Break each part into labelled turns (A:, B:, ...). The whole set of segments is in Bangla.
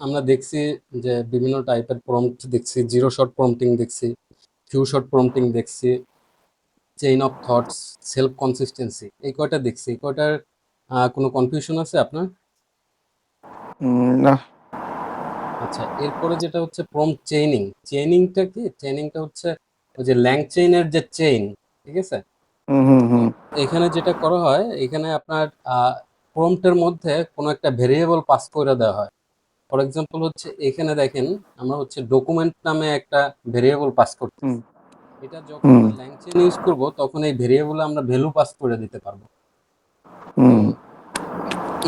A: আমরা দেখছি যে বিভিন্ন টাইপের প্রম্পট দেখছি, জিরো শট প্রম্পটিং দেখছি, ফিউ শট প্রম্পটিং দেখছি, chain of thoughts, self consistency, এই কয়টা দেখছি। এই কয়টার কোনো কনফিউশন আছে আপনার?
B: না।
A: আচ্ছা, এরপরে যেটা হচ্ছে প্রম্পট চেইনিং। চেইনিংটা কি? চেইনিংটা হচ্ছে ওই যে ল্যাং চেইনের যে চেইন, ঠিক আছে?
B: হুম হুম
A: তো
B: হুম
A: এখানে যেটা করা হয়, এখানে আপনার প্রম্পটের মধ্যে কোনো একটা ভেরিয়েবল পাস করে দেওয়া হয়। ফর এক্সাম্পল হচ্ছে এখানে দেখেন, আমরা হচ্ছে ডকুমেন্ট নামে একটা ভেরিয়েবল পাস
B: হুম
A: করতেছি। এটা
B: হুম
A: যখনই ল্যাংচেন ইউজ করব তখন এই ভেরিয়েবলে আমরা ভ্যালু পাস করে দিতে পারবো। তো
B: হুম।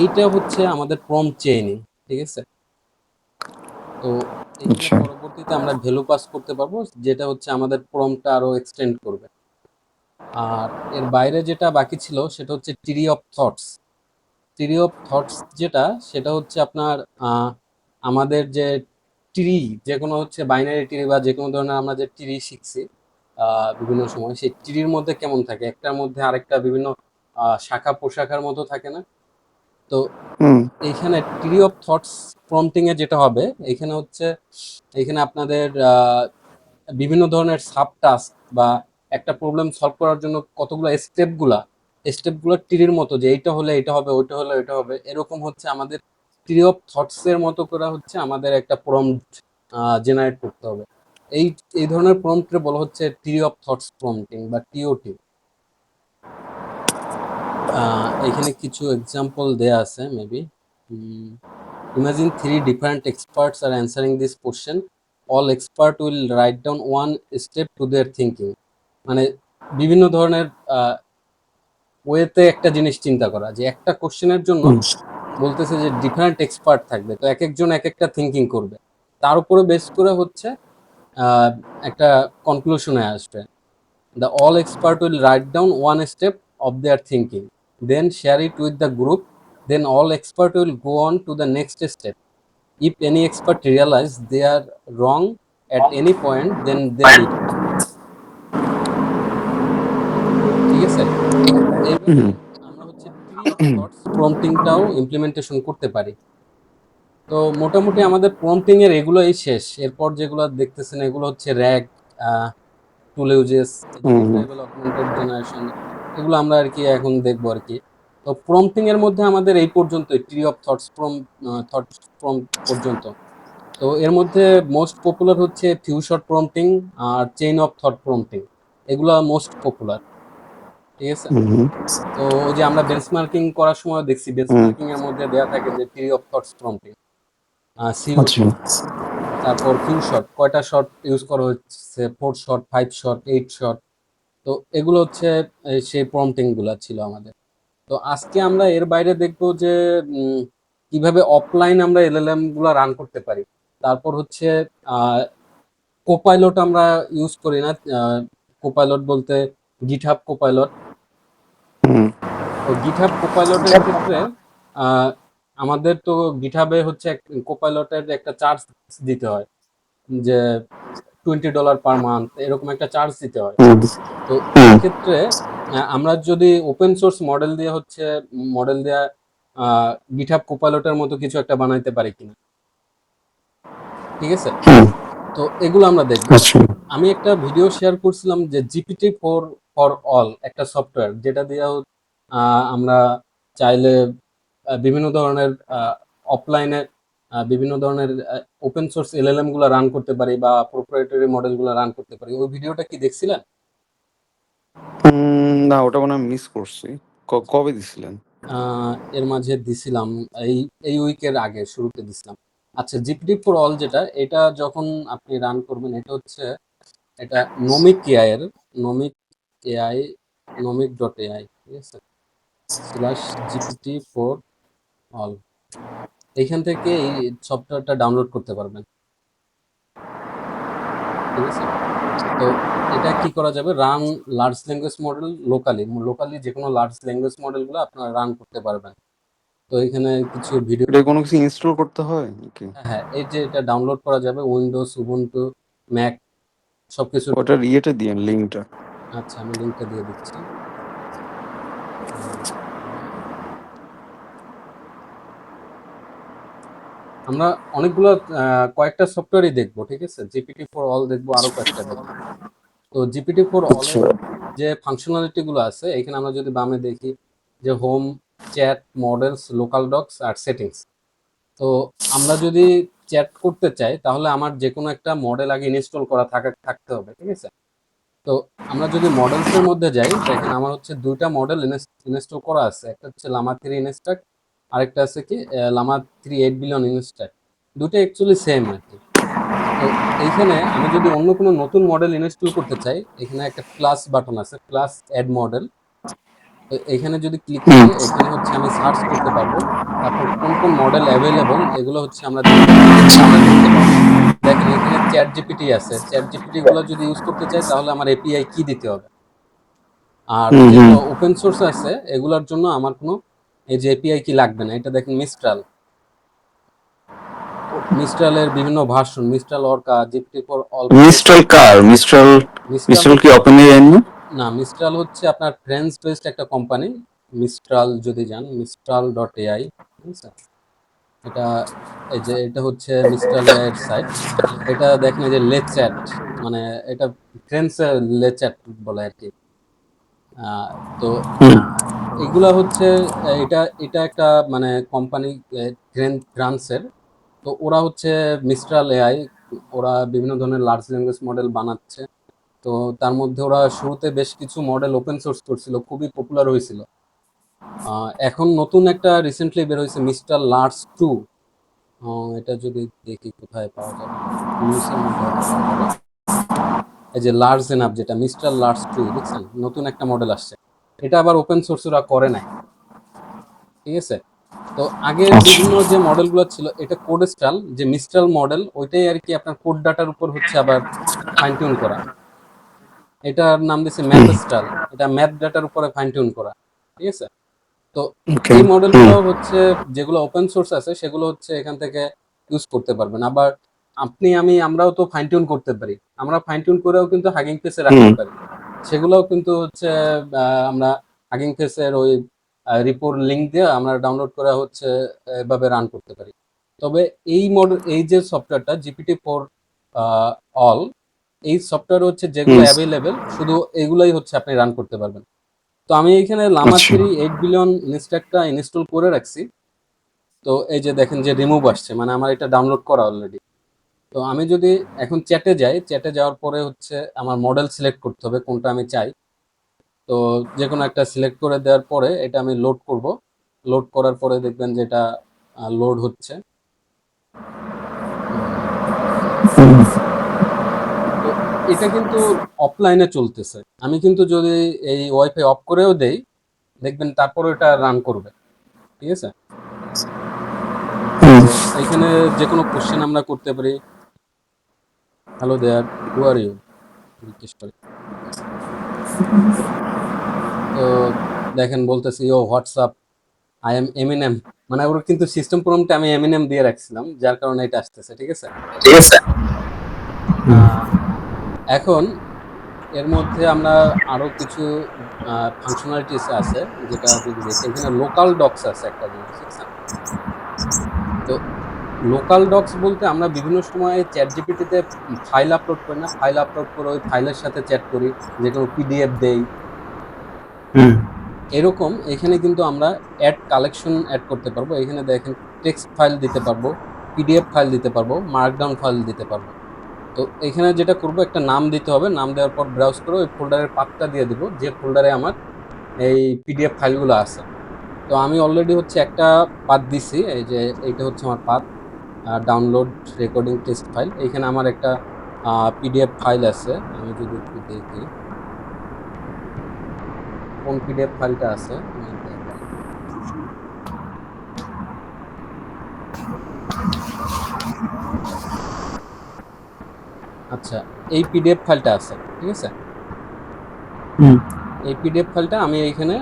A: এইটা হচ্ছে আমাদের প্রম্পট চেইনিং, ঠিক আছে? তো এখানে
B: আচ্ছা।
A: পরবর্তীতে আমরা ভ্যালু পাস করতে পারবো, যেটা হচ্ছে আমাদের প্রম্পটটা আরো এক্সটেন্ড করবে। আর এর বাইরে যেটা বাকি ছিল সেটা হচ্ছে tree of thoughts. Tree of thoughts যেটা, সেটা হচ্ছে আপনার আমাদের যে ট্রি, যে কোনো হচ্ছে বাইনারি ট্রি বা যে কোনো ধরনের আমরা যে ট্রি শিখছি বিভিন্ন সময়, সেই ট্রির মধ্যে কেমন থাকে, একটার মধ্যে আরেকটা বিভিন্ন শাখা প্রশাখার মতো থাকে না? তো
B: হুম
A: এইখানে ট্রি অফ থটস প্রম্পটিং এ যেটা হবে, এখানে হচ্ছে এখানে আপনাদের বিভিন্ন ধরনের সাব টাস্ক বা একটা প্রবলেম সলভ করার জন্য কতগুলো স্টেপগুলো ট্রির মতো, যে এইটা হলে এটা হবে, ওইটা হলে ওইটা হবে, এরকম হচ্ছে আমাদের ট্রি অফ থটস এর মতো করে হচ্ছে আমাদের একটা প্রম্পট জেনারেট করতে হবে। এই এই ধরনের প্রম্পটে বলা হচ্ছে ট্রি অফ থটস প্রম্পটিং বা টিওটি। এখানে কিছু এক্সাম্পল দেয়া আছে maybe. Imagine three different experts are answering this question, all expert will write down one step to their thinking. মানে বিভিন্ন ধরনের ওয়েতে একটা জিনিস চিন্তা করা, যে একটা কোশ্চেনের জন্য
B: হুম
A: বলতেছে যে ডিফারেন্ট এক্সপার্ট থাকবে, তো এক একজন এক একটা থিঙ্কিং করবে, তার উপরে বেস করে হচ্ছে আহ, একটা কনক্লুশনে আসবে। The all expert will write down one step of their thinking, then share it with the group, then all expert will go on to the next step. If any expert realize they are wrong at any point, then they leave. ঠিক আছে? তো এইভাবে
B: হুম
A: আমরা হচ্ছে ট্রি অফ থটস প্রম্পটিংটাও ইমপ্লিমেন্টেশন করতে পারি। তো মোটামুটি আমাদের প্রম্পটিং এর এগুলোই শেষ। এরপর যেগুলো দেখতেছেন এগুলো হচ্ছে র্যাগ, টুল ইউজেস, এই যে
B: হুম হুম।
A: রিট্রাইভাল অগমেন্টেড জেনারেশন, এগুলো আমরা আর কি এখন দেখবো আর কি। তো প্রম্পটিং এর মধ্যে আমাদের এই পর্যন্তই, ট্রি অফ থটস প্রম্পট পর্যন্ত। তো এর মধ্যে মোস্ট পপুলার হচ্ছে ফিউ শট প্রম্পটিং আর চেইন অফ থট প্রম্পটিং, এগুলো মোস্ট পপুলার, ঠিক আছে?
B: হুম
A: তো ওই যে আমরা বেঞ্চমার্কিং করার সময় দেখছি,
B: হুম।
A: বেঞ্চমার্কিং এর মধ্যে দেয়া থাকে যে থ্রি অফ থটস প্রম্পটিং,
B: আচ্ছা।
A: সিওটি, তারপর ফিউ শট, কয়টা শট ইউজ করা হচ্ছে, 4 শট, 5 শট, 8 শট। তো এগুলো হচ্ছে সেই প্রম্পটিং গুলা ছিল আমাদের। তো আজকে আমরা এর বাইরে দেখবো যে উম, কিভাবে অফলাইন আমরা এলএলএম গুলা রান করতে পারি। তারপর হচ্ছে কোপাইলট আমরা ইউজ করি না। কোপাইলট বলতে গিটহাব কোপাইলট।
B: হুম
A: তো গিটহাব কোপাইলটের ক্ষেত্রে আহ, আমাদের তো গিটহাবে হচ্ছে কোপাইলটের একটা চার্জ দিতে হয়, যে $20 পার মান্থ এরকম একটা চার্জ দিতে হয়।
B: হুম
A: তো এই
B: হুম।
A: ক্ষেত্রে আমরা যদি ওপেন সোর্স মডেল দিয়ে হচ্ছে মডেল দেয়া গিটহাব কোপাইলটের মতো কিছু একটা বানাইতে পারি কিনা, ঠিক আছে?
B: হুম।
A: তো এগুলো আমরা দেখবো।
B: আচ্ছা।
A: আমি একটা ভিডিও শেয়ার করছিলাম যে GPT-4 ফর অল একটা সফটওয়্যার, যেটা দিয়ে আমরা চাইলে বিভিন্ন ধরনের অফলাইনে বিভিন্ন ধরনের ওপেন সোর্স এলএলএম গুলো রান করতে পারি বা প্রোপ্রাইটারি মডেল গুলো রান করতে পারি। ওই ভিডিওটা কি দেখছিলেন?
B: না, ওটা মনে হয় মিস করছি। কবে দিছিলেন?
A: এর মাঝে দিছিলাম, এই এই উইকের আগে শুরুতে দিছিলাম। আচ্ছা, GPT-4 অল যেটা, এটা যখন আপনি রান করবেন, এটা হচ্ছে এটা নমিক এআই এর, নমিক এআই, নমিক.ai, ঠিক আছে, /GPT-4 অল, এইখান থেকে এই সফটওয়্যারটা ডাউনলোড করতে পারবেন, ঠিক আছে? তো এটা কি করা যাবে, run large language model locally, locally যে কোনো লার্জ ল্যাঙ্গুয়েজ মডেলগুলো আপনারা রান করতে পারবেন। তো এখানে কিছু ভিডিও,
B: এটা কোনো কিছু ইনস্টল করতে হয় নাকি?
A: হ্যাঁ, এই যে এটা ডাউনলোড করা যাবে উইন্ডোজ, উবুন্টু, ম্যাক, সবকিছু।
B: ওটার ইয়েটা দিয়েন, লিঙ্কটা।
A: আচ্ছা, আমি লিঙ্কটা দিয়ে দিচ্ছি। আমরা অনেকগুলো কয়েকটা সফটওয়্যারই দেখবো, ঠিক আছে? GPT-4 All দেখবো, আরো কয়েকটা দেখবো। তো GPT-4 All
B: আচ্ছা।
A: এর যে ফাংশনালিটি গুলো আছে, এখানে আমরা যদি বামে দেখি যে home, chat, models, local docs আর সেটিংস। তো আমরা যদি চ্যাট করতে চাই তাহলে আমার যে কোনো একটা মডেল আগে ইনস্টল করা থাকতে হবে, ঠিক আছে? তো আমরা যদি মডেলস এর মধ্যে যাই, দেখেন আমার হচ্ছে দুইটা মডেল ইনস্টল করা আছে। একটা হচ্ছে লামা 3 ইনস্ট্যাক, আরেকটা আছে কি লামা 3 8 বিলিয়ন ইনস্ট্যাক। দুটো অ্যাকচুয়ালি সেম আর কি। তো এইখানে আমি যদি অন্য কোনো নতুন মডেল ইনস্টল করতে চাই, এখানে একটা প্লাস বাটন আছে, প্লাস অ্যাড মডেল। তো এখানে যদি ক্লিক
B: হুম।
A: করি, এখানে হচ্ছে আমি সার্চ করতে পারবো। তারপর কোন কোন মডেল অ্যাভেলেবল এগুলো হচ্ছে আমরা দেখতে পারবো, দেখতে পারবো। দেখেন এখানে চ্যাট জিপিটি আছে। চ্যাট জিপিটি গুলো যদি ইউজ করতে চাই তাহলে আমার এপিআই কি দিতে হবে। আর
B: হুম হুম।
A: যেগুলো ওপেন সোর্স আছে এগুলোর জন্য আমার কোনো এই যে এপিআই কি লাগবে না। এটা দেখেন মিস্ট্রাল, মিস্ট্রালের বিভিন্ন version, Mistral Orca, GPT-4 All Pro,
B: Mistral কার? মিস্ট্রাল
A: মিস্ট্রাল
B: মিস্ট্রাল কি ওপেন এআই না?
A: না, মিস্ট্রাল হচ্ছে আপনার ফ্রেঞ্চ বেসড একটা কোম্পানি। মিস্ট্রাল যদি যান, mistral.ai, ঠিক আছে? এটা এই যে এটা হচ্ছে মিস্ট্রাল এআই এর সাইট। এটা দেখেন এই যে লেচ্যাট, মানে এটা ফ্রেঞ্চে লেচ্যাট বলে আর কি। তো
B: হুম
A: এগুলা হচ্ছে এটা এটা একটা মানে কোম্পানি ফ্রান্সের। তো ওরা হচ্ছে মিস্ট্রাল এআই, ওরা বিভিন্ন ধরনের লার্জ ল্যাঙ্গুয়েজ মডেল বানাচ্ছে। তো তার মধ্যে ওরা শুরুতে বেশ কিছু মডেল ওপেন সোর্স করছিল, খুবই পপুলার হয়েছিল। এখন নতুন একটা রিসেন্টলি বের হয়েছে মিস্টার লার্জ 2। এটা যদি দেখি কোথায় পাওয়া যাবে, নিউজের মধ্যে হয়তো পাওয়া যাবে। এই যে লার্জ এনাফ, যেটা মিস্টার লার্জ 2, দেখছেন নতুন একটা মডেল আসছে। এটা আবার ওপেন সোর্স ওরা করে নাই, ঠিক আছে? তো আগের
B: আচ্ছা।
A: বিভিন্ন যে মডেলগুলো ছিল এটা কোডস্ট্রাল, যে মিস্ট্রাল মডেল ওইটাই আর কি আপনার কোড ডাটার উপর হচ্ছে আবার ফাইন টিউন করা। এটার নাম দিয়েছে ম্যাথস্ট্রাল, এটা ম্যাথ ডাটার উপরে ফাইন টিউন করা, ঠিক আছে? তো
B: ওকে।
A: এই
B: হুম
A: মডেলগুলো হচ্ছে যেগুলো ওপেন সোর্স আছে সেগুলো হচ্ছে এখান থেকে ইউজ করতে পারবেন। আবার আমরাও তো ফাইন টিউন করতে পারি, আমরা ফাইন টিউন করেও কিন্তু হাগিং ফেসে
B: হুম।
A: রাখতে পারি। সেগুলোও কিন্তু হচ্ছে আমরা হাগিং ফেসের ওই রিপোর লিঙ্ক দিয়ে আমরা ডাউনলোড করে হচ্ছে এভাবে রান করতে পারি। তবে এই যে সফটওয়্যারটা GPT-4 All, এই সফটওয়্যার হচ্ছে যেগুলো
B: হুম।
A: অ্যাভেলেবেল শুধু এগুলাই হচ্ছে আপনি রান করতে পারবেন। তো আমি এখানে লামা
B: আচ্ছা।
A: 3 8 বিলিয়ন ইনস্ট্যাকটা ইনস্টল করে রাখছি। তো এই যে দেখেন যে রিমুভ আসছে, মানে আমার এটা ডাউনলোড করা অলরেডি। তো আমি যদি এখন চ্যাটে যাই, চ্যাটে যাওয়ার পরে হচ্ছে আমার মডেল সিলেক্ট করতে হবে কোনটা আমি চাই। তো যে কোনো একটা সিলেক্ট করে দেওয়ার পরে এটা আমি লোড করব। লোড করার পরে দেখবেন যে এটা লোড হচ্ছে। তো এটা কিন্তু অফলাইনে চলতেছে। আমি কিন্তু যদি এই ওয়াইফাই অফ করেও দেই, দেখবেন তারপরে এটা রান করবে, ঠিক আছে? তো
B: হুম।
A: এইখানে যে কোনো কোশ্চেন আমরা করতে পারি। Hello there, who are you, জিজ্ঞেস করি। তো দেখেন বলতেছি ও হোয়াটসঅ্যাপ, আই এম এমিনেম। মানে ওর কিন্তু সিস্টেম প্রম্পটে আমি এমিনেম দিয়ে রাখছিলাম, যার কারণে এটা আসতেছে, ঠিক আছে?
B: ঠিক আছে।
A: আহ, এখন এর মধ্যে আমরা আরো কিছু ফাংশনালিটিস আছে, যেটা যদি দেখি এখানে লোকাল ডক্স আছে একটা জিনিস, ঠিক আছে? তো লোকাল ডক্স বলতে আমরা বিভিন্ন সময় চ্যাট জিপিটিতে ফাইল আপলোড করি না, ফাইল আপলোড করে ওই ফাইলের সাথে চ্যাট করি, যে কোনো পিডিএফ দেই।
B: হুম
A: এরকম এখানে কিন্তু আমরা অ্যাড কালেকশন অ্যাড করতে পারবো। এখানে দেখেন টেক্সট ফাইল দিতে পারবো, পিডিএফ ফাইল দিতে পারবো, মার্কডাউন ফাইল দিতে পারবো। তো এখানে যেটা করব, একটা নাম দিতে হবে, নাম দেওয়ার পর ব্রাউজ করে ওই ফোল্ডারের পাথটা দিয়ে দিব যে ফোল্ডারে আমার এই পিডিএফ ফাইলগুলো আছে। তো আমি অলরেডি হচ্ছে একটা পাথ দিছি, এই যে এইটা হচ্ছে আমার path, download recording text file. এইখানে আমার একটা পিডিএফ ফাইল আছে। আমি যদি একটু দেখি কোন পিডিএফ ফাইলটা আছে আমি দেখাই। আচ্ছা, এই পিডিএফ ফাইলটা আছে, ঠিক আছে?
B: হুম
A: এই পিডিএফ ফাইলটা আমি এইখানে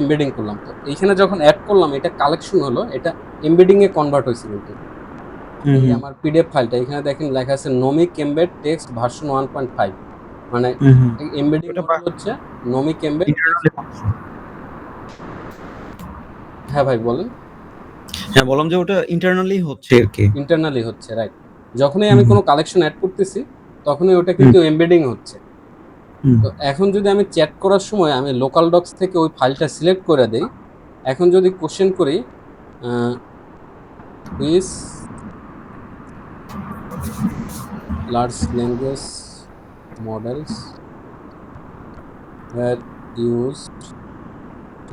A: এমবেডিং করলাম। তো এইখানে যখন অ্যাড করলাম এটা কালেকশন হলো, এটা এমবেডিং এ কনভার্ট হয়েছে কিন্তু।
B: হুম
A: এই
B: হুম
A: আমার পিডিএফ ফাইলটা এখানে দেখেন লেখা আছে নমিক এমবেড টেক্সট ভার্সন 1.5, মানে
B: হুম।
A: এমবেডিং
B: ওটা
A: মডেল হচ্ছে নমিক এমবেড টেক্সট।
B: ইন্টারনালি।
A: হ্যাঁ ভাই বলেন।
B: হ্যাঁ, বললাম যে ওটা ইন্টারনালি হচ্ছে আর কি।
A: ইন্টারনালি হচ্ছে, রাইট। যখনই আমি
B: হুম,
A: কোনো কালেকশন অ্যাড করতেছি তখনই ওটা
B: হুম,
A: কিন্তু এমবেডিং হচ্ছে।
B: হুম,
A: তো এখন যদি আমি চ্যাট করার সময় আমি লোকাল ডক্স থেকে ওই ফাইলটা সিলেক্ট করে দেই, এখন যদি কোশ্চেন করি which large language models were used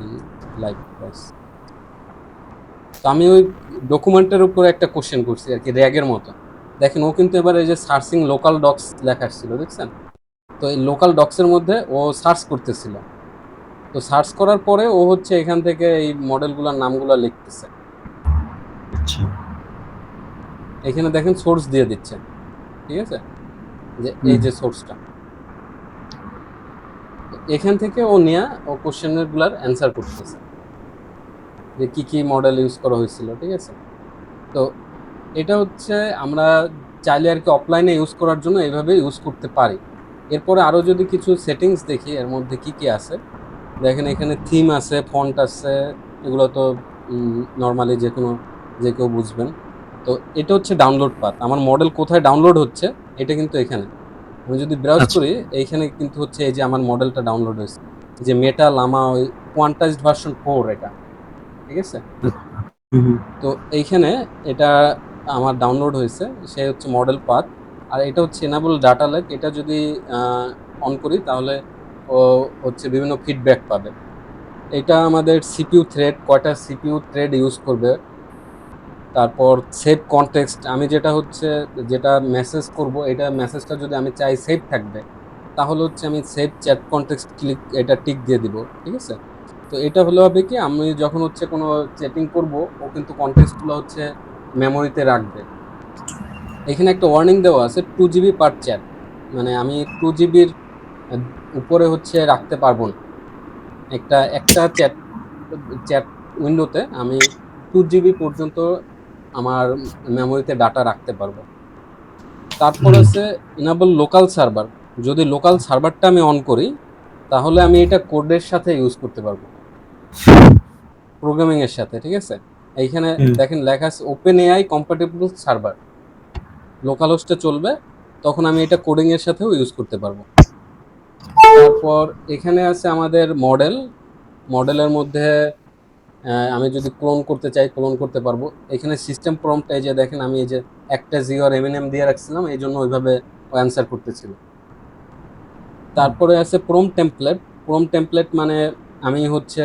A: in live class, তো আমি ওই ডকুমেন্টের উপরে একটা কোশ্চেন করছি আর কি, র্যাগের মতো। দেখেন ও কিন্তু এবার এই যে সার্চিং লোকাল ডক্স লেখা আসছিল, দেখছেন? তো এই লোকাল ডক্সের মধ্যে ও সার্চ করতেছিল। তো সার্চ করার পরে ও হচ্ছে এখান থেকে এই মডেলগুলোর নামগুলো লিখতেছে।
B: আচ্ছা,
A: এখানে দেখেন সোর্স দিয়ে দিচ্ছেন, ঠিক আছে, যে এই
B: হুম,
A: যে সোর্সটা, এখান থেকে ও নিয়ে ও কোশ্চেনের গুলার অ্যান্সার করতেছে যে কি কি মডেল ইউজ করা হয়েছিল, ঠিক আছে। তো এটা হচ্ছে আমরা চাইলে আর কি অফলাইনে ইউজ করার জন্য এইভাবে ইউজ করতে পারি। এরপরে আরও যদি কিছু সেটিংস দেখি এর মধ্যে কি কি আছে, দেখেন এখানে থিম আছে, ফন্ট আছে, এগুলো তো নর্মালি যে কেউ বুঝবেন। তো এটা হচ্ছে ডাউনলোড পাথ, আমার মডেল কোথায় ডাউনলোড হচ্ছে এটা কিন্তু এখানে। আমি যদি ব্রাউজ
B: আচ্ছা,
A: করি এইখানে কিন্তু হচ্ছে এই যে আমার মডেলটা ডাউনলোড হয়েছে, যে মেটা লামা ওই কোয়ান্টাইজড ভার্সন 4 এটা, ঠিক আছে।
B: হুম,
A: তো এইখানে এটা আমার ডাউনলোড হয়েছে, সে হচ্ছে মডেল পাথ। আর এটা হচ্ছে এনাবল ডাটা লেক, এটা যদি অন করি তাহলে ও হচ্ছে বিভিন্ন ফিডব্যাক পাবে। এটা আমাদের সিপিইউ থ্রেড, কয়টা সিপিইউ থ্রেড ইউজ করবে, তারপর সেভ কনটেক্সট, আমি যেটা মেসেজ করব এটা মেসেজটা যদি আমি চাই সেভ থাকবে তাহলে হচ্ছে আমি সেভ চ্যাট কনটেক্সট এটা টিক দিয়ে দিব, ঠিক আছে। তো এটা হলে হবে কি, আমি যখন হচ্ছে কোনো চ্যাটিং করব ও কিন্তু কনটেক্সটগুলো হচ্ছে মেমোরিতে রাখবে। এখানে একটা ওয়ার্নিং দেওয়া আছে 2 GB পার চ্যাট, মানে আমি 2 GBর উপরে হচ্ছে রাখতে পারবো না। একটা একটা চ্যাট চ্যাট উইন্ডোতে আমি 2 GB পর্যন্ত আমার মেমোরিতে ডাটা রাখতে পারবো। তারপর
B: হুম,
A: আছে ইনাবল লোকাল সার্ভার, যদি লোকাল সার্ভারটা আমি অন করি তাহলে আমি এটা কোডের সাথে ইউজ করতে পারবো, প্রোগ্রামিং এর সাথে, ঠিক আছে। এইখানে
B: হুম,
A: দেখেন লেখা আছে OpenAI compatible server, local হোস্টে চলবে, তখন আমি এটা কোডিং এর সাথেও ইউজ করতে পারবো। তারপর এখানে আছে আমাদের মডেলের মধ্যে আমি যদি ক্লোন করতে চাই ক্লোন করতে পারবো। এখানে সিস্টেম প্রম্পট, এই যে দেখেন আমি এই যে একটা জিওর এমএনএম দিয়ে রাখছিলাম, এই জন্য ওইভাবে অ্যান্সার করতেছিল। তারপরে আছে প্রম্পট টেমপ্লেট মানে আমি হচ্ছে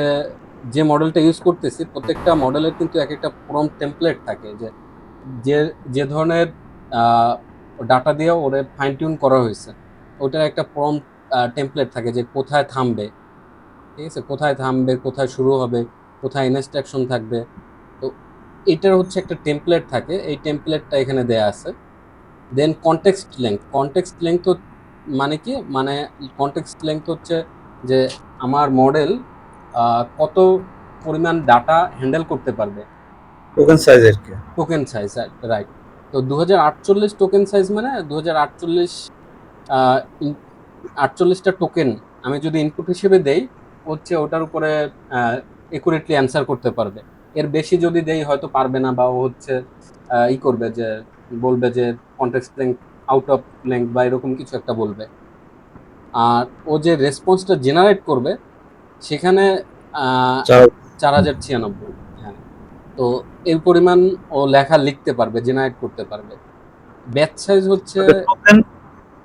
A: যে মডেলটা ইউজ করতেছি প্রত্যেকটা মডেলের কিন্তু এক একটা প্রম্পট টেমপ্লেট থাকে, যে যে যে ধরনের ডাটা দিয়ে ওরে ফাইন টিউন করা হয়েছে ওটার একটা প্রম্পট টেমপ্লেট থাকে, যে কোথায় থামবে, ঠিক আছে, কোথায় থামবে, কোথায় শুরু হবে, কোথায় ইনস্ট্রাকশন থাকবে। তো এটার হচ্ছে একটা টেমপ্লেট থাকে, এই টেমপ্লেটটা এখানে দেয়া আছে। দেন কনটেক্সট লেংথ মানে কি, মানে কনটেক্সট লেংথ হচ্ছে যে আমার মডেল কত পরিমাণ ডাটা হ্যান্ডেল করতে পারবে,
B: টোকেন সাইজ আর কি।
A: Token size, right. তো 2048 টোকেন সাইজ মানে 48টা টোকেন আমি যদি ইনপুট হিসেবে দেই হচ্ছে ওটার উপরে একুরেটলি অ্যান্সার করতে পারবে। এর বেশি যদি দেই হয়তো পারবে না, বা ও হচ্ছে ই করবে, যে বলবে যে context length out of length বা এরকম কিছু একটা বলবে। আর ও যে রেসপন্সটা জেনারেট করবে সেখানে আহ,
B: চার
A: 4096, হ্যাঁ। তো এই পরিমাণ ও লেখা লিখতে পারবে, জেনারেট করতে পারবে। ব্যাচ সাইজ হচ্ছে,
B: টোকেন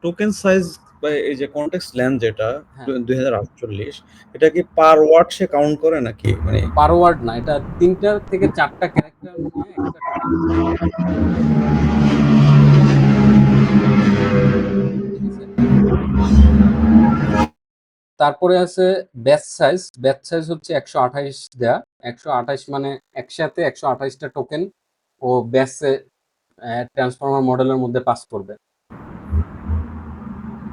B: টোকেন সাইজ বা এই যে কনটেক্সট লেন্থ যেটা
A: হ্যাঁ,
B: 2048, এটা কি পার ওয়ার্ড সে কাউন্ট করে নাকি মানে?
A: পার ওয়ার্ড না, এটা 3টা থেকে 4টা ক্যারেক্টার নিয়ে একটা টোকেন, ঠিক আছে। তারপরে আছে ব্যাচ সাইজ হচ্ছে 128 দেয়া, 128 মানে একসাথে 128টা টোকেন ও ব্যাচে ট্রান্সফর্মার মডেলের মধ্যে পাস করবে।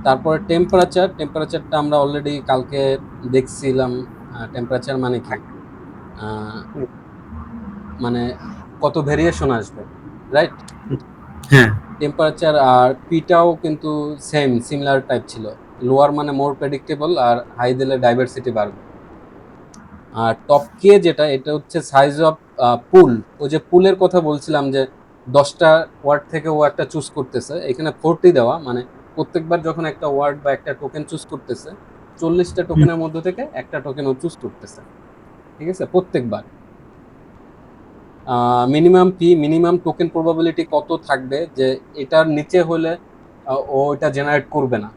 A: তারপরে টেম্পারেচারটা আমরা অলরেডি কালকে দেখছিলাম। টেম্পারেচার মানে কি, আহ, মানে কত ভেরিয়েশন আসবে, রাইট।
B: হ্যাঁ,
A: টেম্পারেচার আর পিটাও কিন্তু সিমিলার টাইপ ছিল, লোয়ার মানে মোর প্রেডিক্টেবল আর হাই দিলে ডাইভার্সিটি বাড়বে। আর টপ কে যেটা, এটা হচ্ছে সাইজ অফ পুল, ওই যে পুলের কথা বলছিলাম যে 10টা ওয়ার্ড থেকে ও একটা চুজ করতেছে, এখানে 40 দেওয়া, মানে প্রত্যেকবার যখন একটা ওয়ার্ড বা একটা টোকেন চুজ করতেছে 40টা টোকেনের মধ্যে থেকে একটা টোকেন ও চুজ করতেছে, ঠিক আছে, প্রত্যেকবার। মিনিমাম টোকেন প্রবাবিলিটি কত থাকবে যে এটার নিচে হলে ও এটা জেনারেট করবে না,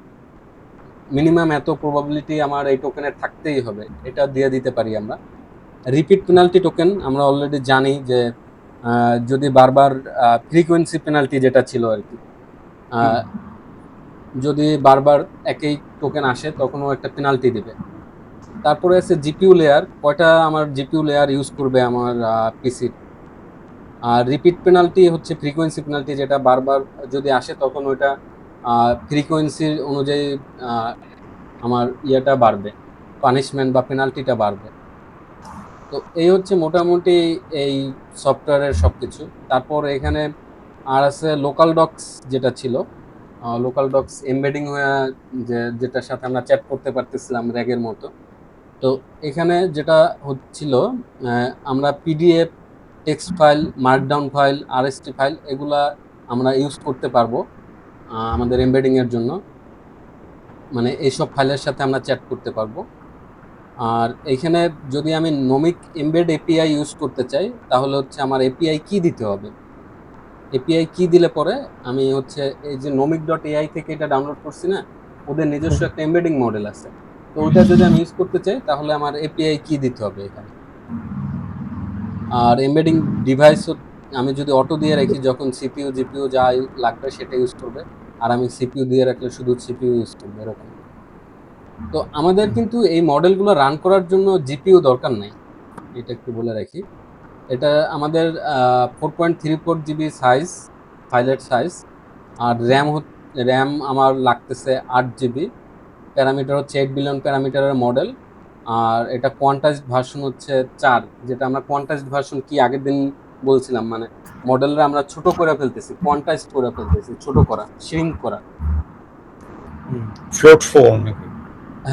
A: মিনিমাম এত প্রবাবিলিটি আমার এই টোকেনের থাকতেই হবে, এটা দিয়ে দিতে পারি আমরা। রিপিট পেনাল্টি টোকেন আমরা অলরেডি জানি যে যদি বারবার ফ্রিকোয়েন্সি পেনাল্টি যেটা ছিল আর কি, যদি বারবার একই টোকেন আসে তখনও একটা পেনাল্টি দেবে। তারপরে আছে জিপিইউ লেয়ার, কয়টা আমার জিপিইউ লেয়ার ইউজ করবে আমার পিসির। আর রিপিট পেনাল্টি হচ্ছে ফ্রিকোয়েন্সি পেনাল্টি, যেটা বারবার যদি আসে তখন ওইটা ফ্রিকোয়েন্সির অনুযায়ী আমার ইয়েটা বাড়বে, পানিশমেন্ট বা পেনাল্টিটা বাড়বে। তো এই হচ্ছে মোটামুটি এই সফটওয়্যারের সব কিছু। তারপর এখানে আর আছে লোকাল ডক্স, যেটা ছিল লোকাল ডক্স এমবেডিং হয়ে যেটার সাথে আমরা চ্যাট করতে পারতেছিলাম র্যাগের মতো। তো এখানে যেটা হচ্ছিল, আমরা PDF, text file, Markdown file, RST file এগুলা আমরা ইউজ করতে পারবো আমাদের এমবেডিংয়ের জন্য, মানে এইসব ফাইলের সাথে আমরা চ্যাট করতে পারবো। আর এইখানে যদি আমি নমিক এমবেড এপিআই ইউজ করতে চাই তাহলে হচ্ছে আমার এপিআই কি দিতে হবে। এপিআই কি দিলে পরে আমি হচ্ছে এই যে nomic.ai থেকে এটা ডাউনলোড করছি না, ওদের নিজস্ব একটা এমবেডিং মডেল আছে, তো ওটা যদি আমি ইউজ করতে চাই তাহলে আমার এপিআই কি দিতে হবে এখানে। আর এমবেডিং ডিভাইস আমি যদি অটো দিয়ে রাখি, যখন সিপিইউ জিপিইউ যা লাগবে সেটা ইউজ করবে, আর আমি সিপিইউ দিয়ে রাখলে শুধু সিপিইউ ইউজ করবে, এরকম। তো আমাদের কিন্তু এই মডেলগুলো রান করার জন্য জিপিইউ দরকার নাই, এটা একটু বলে রাখি। এটা আমাদের 4.34 জিবি সাইজ, ফাইলের সাইজ। আর র্যাম আমার লাগতেছে 8 জিবি, প্যারামিটার হচ্ছে 8 বিলিয়ন প্যারামিটারের মডেল। আর এটা কোয়ান্টাইজড ভার্সন হচ্ছে 4, যেটা আমরা কোয়ান্টাইজড ভার্সন কি আগের দিন বলছিলাম, মানে মডেলটা আমরা ছোট করে ফেলতেছি, কোয়ান্টাইজড করে ফেলতেছি, ছোট করা, শ্রিঙ্ক করা,
B: ফ্লোট ফর্ম নাকি?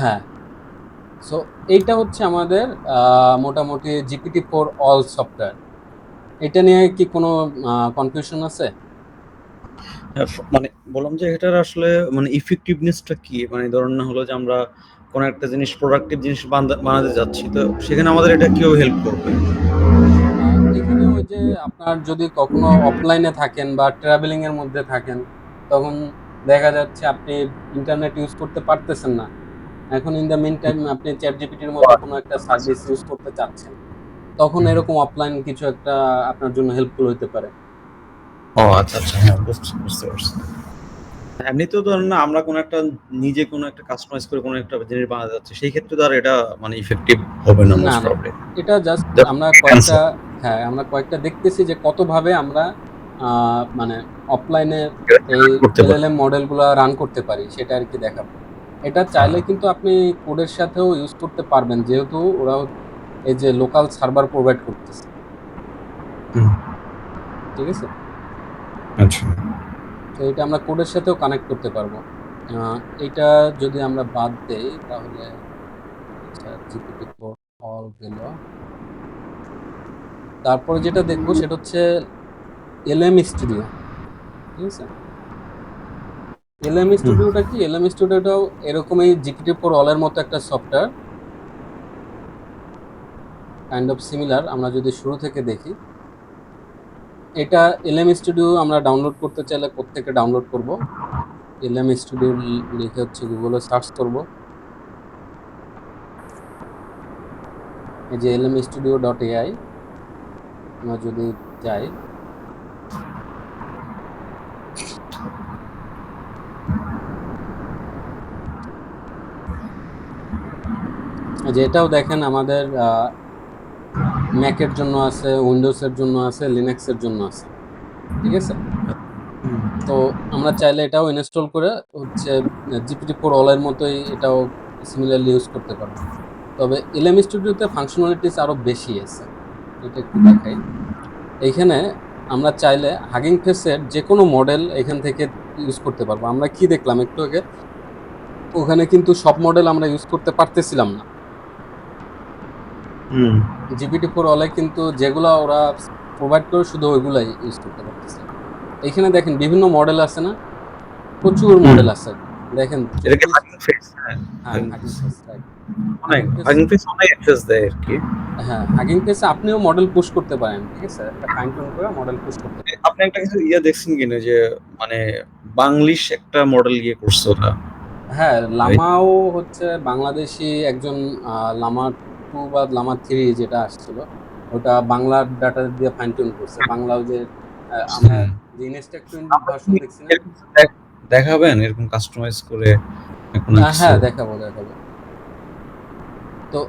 A: হ্যাঁ। সো এইটা হচ্ছে আমাদের মোটামুটি GPT-4 অল সফটওয়্যার। এটা নিয়ে কি কোনো কনফিউশন আছে?
B: মানে বললাম যে এটার আসলে মানে ইফেক্টিভনেসটা কি, মানে ধরুন না হলো যে আমরা কোনো একটা জিনিস প্রোডাক্টিভ জিনিস বানাতে যাচ্ছি, তো সেখানে আমাদের এটা কিভাবে হেল্প করবে?
A: এখানে ওই যে আপনার যদি কখনো অফলাইনে থাকেন বা ট্রাভেলিং এর মধ্যে থাকেন, তখন দেখা যাচ্ছে আপনি ইন্টারনেট ইউজ করতে পারতেছেন না, এখন ইন দ্য মিন টাইম আপনি চ্যাট জিপিটির মতো কোনো একটা সার্ভিস ইউজ করতে চাচ্ছেন, তখন এরকম অফলাইন কিছু একটা আপনার জন্য হেল্পফুল হতে পারে।
B: ও আচ্ছা আচ্ছা, হ্যাঁ বুঝতে পারছি। এমনিতেও ধরুন না আমরা কোনো একটা নিজে কোনো একটা কাস্টমাইজ করে কোনো একটা জিনিস বানাতে যাচ্ছি, সেই ক্ষেত্রে তো আর এটা মানে ইফেক্টিভ হবে না
A: না
B: মোস্ট
A: না,
B: প্রবলি।
A: এটা জাস্ট আমরা কয়েকটা দেখতেছি যে কতভাবে আমরা মানে অফলাইনে এই এলএলএম মডেলগুলো রান করতে পারি, সেটা আর কি দেখাবো। এটা চাইলে কিন্তু আপনি কোডের সাথেও ইউজ করতে পারবেন, যেহেতু ওরা এই যে লোকাল সার্ভার প্রোভাইড করতেছে, ঠিক আছে।
B: আচ্ছা,
A: তো এটা আমরা কোডের সাথেও কানেক্ট করতে পারবো। এটা যদি আমরা বাদ দেই তাহলে আচ্ছা GPT-4 অল গেল। তারপরে যেটা দেখবো সেটা হচ্ছে এলএম স্টুডিও, ঠিক আছে। এলএম স্টুডিওটা কি? এলএম স্টুডিওটাও এরকমই GPT-4 অলের মতো একটা সফটওয়্যার, কাইন্ড অফ সিমিলার। আমরা যদি শুরু থেকে দেখি, এটা এলএম স্টুডিও আমরা ডাউনলোড করতে চাইলে কোত্থেকে ডাউনলোড করব? এলএম স্টুডিও লিখে হচ্ছে গুগলে সার্চ করব, এই যে lmstudio.ai আমরা যদি যাই, যে এটাও দেখেন আমাদের ম্যাকের জন্য আছে, উইন্ডোজের জন্য আছে, লিনাক্সের জন্য আছে, ঠিক আছে। তো আমরা চাইলে এটাও ইনস্টল করে হচ্ছে GPT-4 অলের মতোই এটাও সিমিলারলি ইউজ করতে পারবো। তবে এলএম স্টুডিওতে ফাংশনালিটিস আরো বেশি আছে, এটা একটু দেখাই। এইখানে আমরা চাইলে হাগিং ফেসের যে কোনো মডেল এখান থেকে ইউজ করতে পারবো। আমরা কি দেখলাম একটু আগে, ওখানে কিন্তু সব মডেল আমরা ইউজ করতে পারতেছিলাম না,
B: হুম
A: GPT-4 ওয়ালাই কিন্তু যেগুলা ওরা প্রোভাইড করে শুধু ওইগুলাই ইউজ করতে পারতেছে। এখানে দেখেন বিভিন্ন মডেল আছে না? প্রচুর
B: হুম
A: মডেল আছে। দেখেন
B: এটা কি
A: 24।
B: Hugging face? হ্যাঁ,
A: হ্যাঁ,
B: hugging
A: hugging
B: face
A: face, right.
B: অনেক
A: হাগিং ফেস,
B: হাগিং ফেস অনেক অ্যাক্সেস দেয় আর কি।
A: হ্যাঁ, হাগিং ফেসে আপনিও মডেল পুশ করতে পারেন। ঠিক আছে? একটা ফাইন টিউন করে মডেল পুশ করতে পারেন।
B: আপনি একটা কিছু ইয়ে দেখছেন কিনা যে মানে বাংলিশ একটা মডেল ইয়ে করছে ওরা?
A: হ্যাঁ,
B: এই
A: লামাও হচ্ছে বাংলাদেশী একজন লামা 2 বা লামা 3 যেটা আসছিল, ওটা বাংলার ডাটা দিয়ে ফাইন টিউন করছে। বাংলাও যে আমরা
B: হুম।
A: যে ইনস্ট্যাক টুইন
B: আপনার
A: ভার্সন
B: কি
A: দেখছি না?
B: এরকম কিছু দেখাবেন এরকম কাস্টমাইজ করে কোনো কিছু?
A: হ্যাঁ, দেখাবো, দেখাবো। তো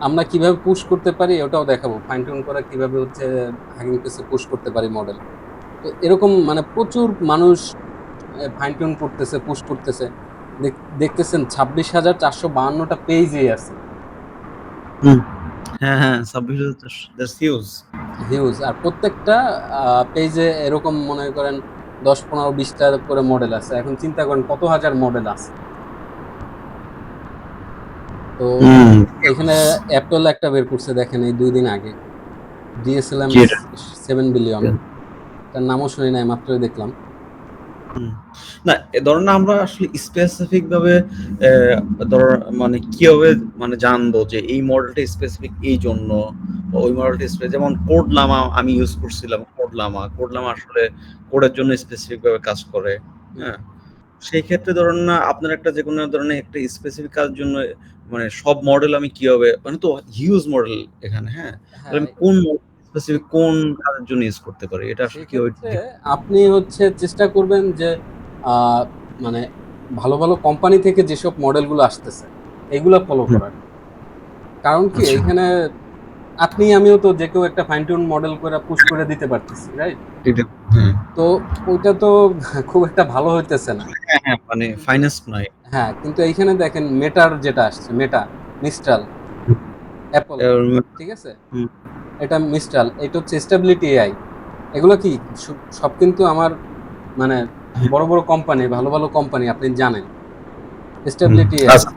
A: আমরা কিভাবে পুশ করতে পারি ওটাও দেখাবো। ফাইন টিউন করা কিভাবে হচ্ছে হাগিং ফেসে পুশ করতে পারি মডেল। তো এরকম মানে প্রচুর মানুষ ফাইন টিউন করতেছে, পুশ করতেছে। দেখতেছেন 26,452টা পেজই আছে।
B: হুম। হ্যাঁ, হ্যাঁ, সাব্বির দ্যাটস হিউজ।
A: হিউজ। আর প্রত্যেকটা পেজে এরকম মনে করেন 10, 15, 20টা করে মডেল আছে। এখন চিন্তা করেন কত হাজার মডেল আছে। তো
B: হুম।
A: এখানে অ্যাপল একটা বের করছে দেখেন এই 2 দিন আগে। DSLM
B: কি এটা?
A: 7 বিলিয়ন। তার নামও শুনি নাই, মাত্রই দেখলাম।
B: হুম। না, ধরেন না আমরা আসলে স্পেসিফিক ভাবে ধর মানে কিভাবে মানে জানবো যে এই মডেলটা স্পেসিফিক এই জন্য বা ওই মডেলটা যেমন কোড লামা আমি ইউজ করছিলাম, কোড লামা আসলে কোডের জন্য স্পেসিফিক ভাবে কাজ করে।
A: হুম,
B: হ্যাঁ, সেই ক্ষেত্রে ধরেন না আপনার একটা যে কোনো ধরনের একটা স্পেসিফিক কাজের জন্য মানে সব মডেল আমি কিভাবে মানে তো হিউজ মডেল এখানে, হ্যাঁ, তাহলে
A: হ্যাঁ,
B: আমি কোন স্পেসিফিক কোন কাজের জন্য ইউজ করতে পারি এটা আসলে কিভাবে
A: সেক্ষেত্রে আপনি হচ্ছে চেষ্টা করবেন যে আহ, মানে ভালো ভালো কোম্পানি থেকে যেসব মডেলগুলো আসতেছে এগুলা ফলো
B: হুম,
A: করার। কারণ কি
B: আচ্ছা
A: এখানে আপনি আমিও তো যে কেউ একটা ফাইন টিউন মডেল করে পুশ করে দিতে পারতেছি, রাইট?
B: এটা হ্যাঁ
A: তো ওইটা তো খুব একটা ভালো হইতেছে না।
B: হ্যাঁ, হ্যাঁ, মানে
A: কিন্তু
B: ফাইন্যান্স নয়।
A: হ্যাঁ, কিন্তু এইখানে দেখেন মেটার যেটা আসছে, মেটা, মিস্ট্রাল, অ্যাপল,
B: হুম,
A: ঠিক আছে?
B: হুম,
A: এটা মিস্ট্রাল, এটা হচ্ছে স্টেবিলিটি এআই। এগুলো কি সব কিন্তু আমার মানে বড় বড় কোম্পানি, ভালো ভালো কোম্পানি, আপনি জানেন।
B: হুম,
A: স্টেবিলিটি এআই,
B: আচ্ছা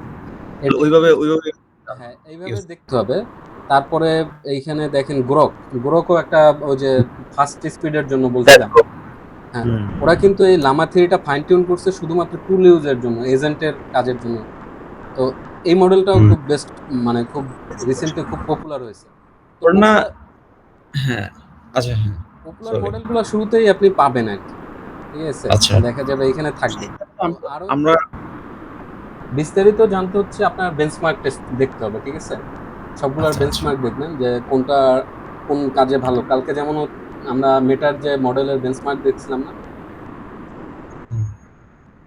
B: ওইভাবে
A: হ্যাঁ, এইভাবে
B: use
A: দেখতে হবে। তারপরে এইখানে দেখেন গ্রক, গ্রকও একটা ওই যে ফাস্ট স্পিডের জন্য
B: that
A: বলছিলাম।
B: group।
A: হ্যাঁ,
B: হুম,
A: ওরা কিন্তু এই লামা থ্রিটা ফাইন টিউন করছে শুধুমাত্র টুল ইউজের জন্য, এজেন্টের কাজের জন্য। তো এই মডেলটাও
B: হুম।
A: খুব বেস্ট, মানে খুব রিসেন্টলি খুব পপুলার হয়েছে। তো
B: ওর না
A: পপুলার
B: হ্যাঁ, আচ্ছা হ্যাঁ,
A: পপুলার
B: সরি।
A: মডেলগুলো শুরুতেই আপনি পাবেন আর কি। ঠিক আছে?
B: আচ্ছা।
A: দেখা যাবে এখানে থাকবে। তো
B: আমরা
A: আরো
B: আমরা
A: বিস্তারিত জানতে হচ্ছে আপনার বেঞ্চমার্ক টেস্ট দেখতে হবে। ঠিক আছে? সবগুলার
B: আচ্ছা, আচ্ছা।
A: বেঞ্চমার্ক দেখবেন যে কোনটা কোন কাজে ভালো। কালকে যেমন আমরা মেটার যে মডেলের বেঞ্চমার্ক দেখছিলাম না?
B: হুম,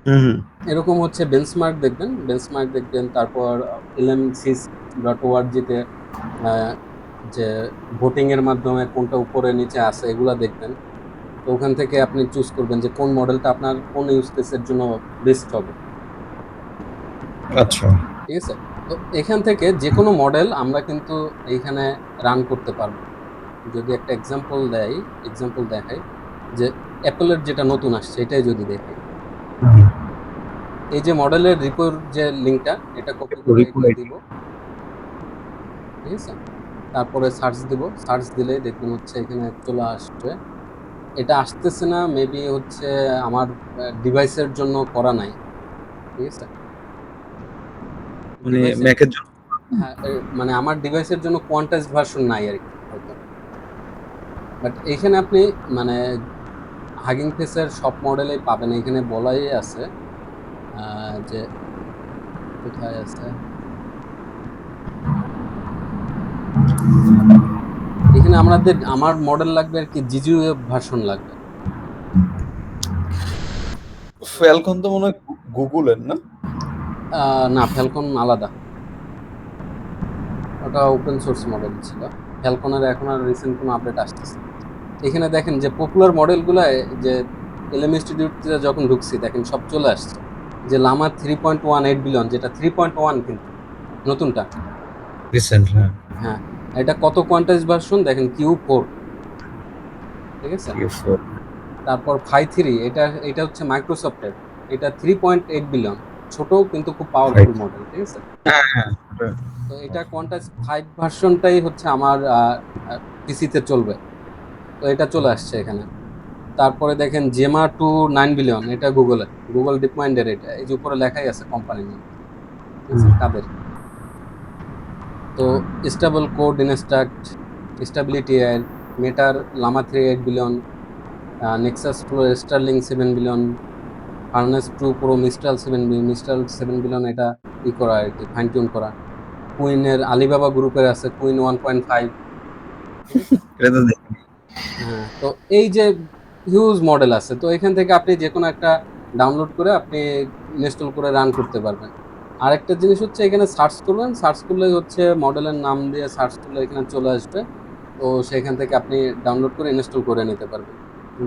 B: হুম,
A: এরকম হচ্ছে বেঞ্চমার্ক দেখবেন, বেঞ্চমার্ক দেখবেন। তারপর lmsys.org তে যে ভোটিং এর মাধ্যমে কোনটা উপরে নিচে আছে এগুলা দেখবেন। তো ওখান থেকে আপনি চুজ করবেন যে কোন মডেলটা আপনার কোন ইউজ কেসের জন্য বেস্ট হবে।
B: আচ্ছা।
A: ঠিক আছে? তো এখান থেকে যে কোনো মডেল আমরা কিন্তু এইখানে রান করতে পারবো। যদি একটা এক্সাম্পল দেখাই, যে অ্যাপলের যেটা নতুন আসছে এটাই যদি দেখাই,
B: হুম,
A: এই যে মডেলের রিপোর যে লিঙ্কটা, এটা কপি করে এখানে
B: রিকোয়েস্ট।
A: দিব। ঠিক আছে? তারপরে সার্চ দিব, সার্চ দিলে দেখবেন হচ্ছে এখানে চলে আসবে। এটা আসতেছে না, মেবি হচ্ছে আমার ডিভাইসের জন্য করা নাই। ঠিক আছে?
B: মানে
A: ডিভাইসের,
B: ম্যাকের জন্য।
A: হ্যাঁ, মানে আমার ডিভাইসের জন্য কোয়ান্টাইজড ভার্সন নাই আর কি হয়তো। বাট এইখানে আপনি মানে হাগিং ফেসের সব মডেলেই পাবেন। এখানে বলাই আছে যে কোথায় আছে, এখানে আমার মডেল লাগবে আর কি, জিজু ভার্সন লাগবে।
B: ফ্যালকন তো মনে হয় গুগলের না?
A: না, ফ্যালকন আলাদা, ওটা ওপেন সোর্স মডেল ছিল। ফ্যালকনের এখন আর রিসেন্ট কোনো আপডেট আসতেছে না। এখানে দেখেন যে পপুলার মডেলগুলো, যে এলএম ইনস্টিটিউটে যখন ঢুকছি দেখেন সব চলে আসছে। যে লামা 3.18 বিলিয়ন, যেটা 3.1 কিন্তু নতুনটা।
B: রিসেন্ট, হ্যাঁ।
A: হ্যাঁ, এটা কত কোয়ান্টাইজ ভার্সন দেখেন, Q4। ঠিক আছে?
B: Q4।
A: তারপর 5.3, এটা হচ্ছে মাইক্রোসফটের, এটা 3.8 বিলিয়ন। ছোট কিন্তু খুব পাওয়ারফুল মডেল। ঠিক আছে?
B: হ্যাঁ, হ্যাঁ, ওটা।
A: তো এটা কোয়ান্টাস 5 ভার্সনটাই হচ্ছে আমার পিসিতে চলবে। তো এটা চলে আসছে এখানে। তারপরে দেখেন জেমা টু 9 বিলিয়ন, এটা গুগলের, গুগল ডিপ মাইন্ডের। এটা এই যে উপরে লেখাই আছে কোম্পানির নাম, ঠিক আছে, কাদের। তো স্টেবল কোড ইনস্ট্রাক্ট, স্টেবিলিটি এর, মেটার Llama 3 8 billion, Nexus Pro Starling 7 billion, Hermes 2 Pro Mistral 7 billion, এটা ই করা আর কি, ফাইন টিউন করা। কুইনের আলিবাবা গ্রুপের আছে কুইন 1.5, ঠিক আছে।
B: এটা তো দেখি।
A: হ্যাঁ, তো এই যে হিউজ মডেল আছে, তো এখান থেকে আপনি যে কোনো একটা ডাউনলোড করে আপনি ইনস্টল করে রান করতে পারবেন। আরেকটা জিনিস হচ্ছে এখানে সার্চ করবেন, সার্চ করলেই হচ্ছে মডেলের নাম দিয়ে সার্চ করলে এখানে চলে আসবে। তো সেখান থেকে আপনি ডাউনলোড করে ইনস্টল করে নিতে পারবেন।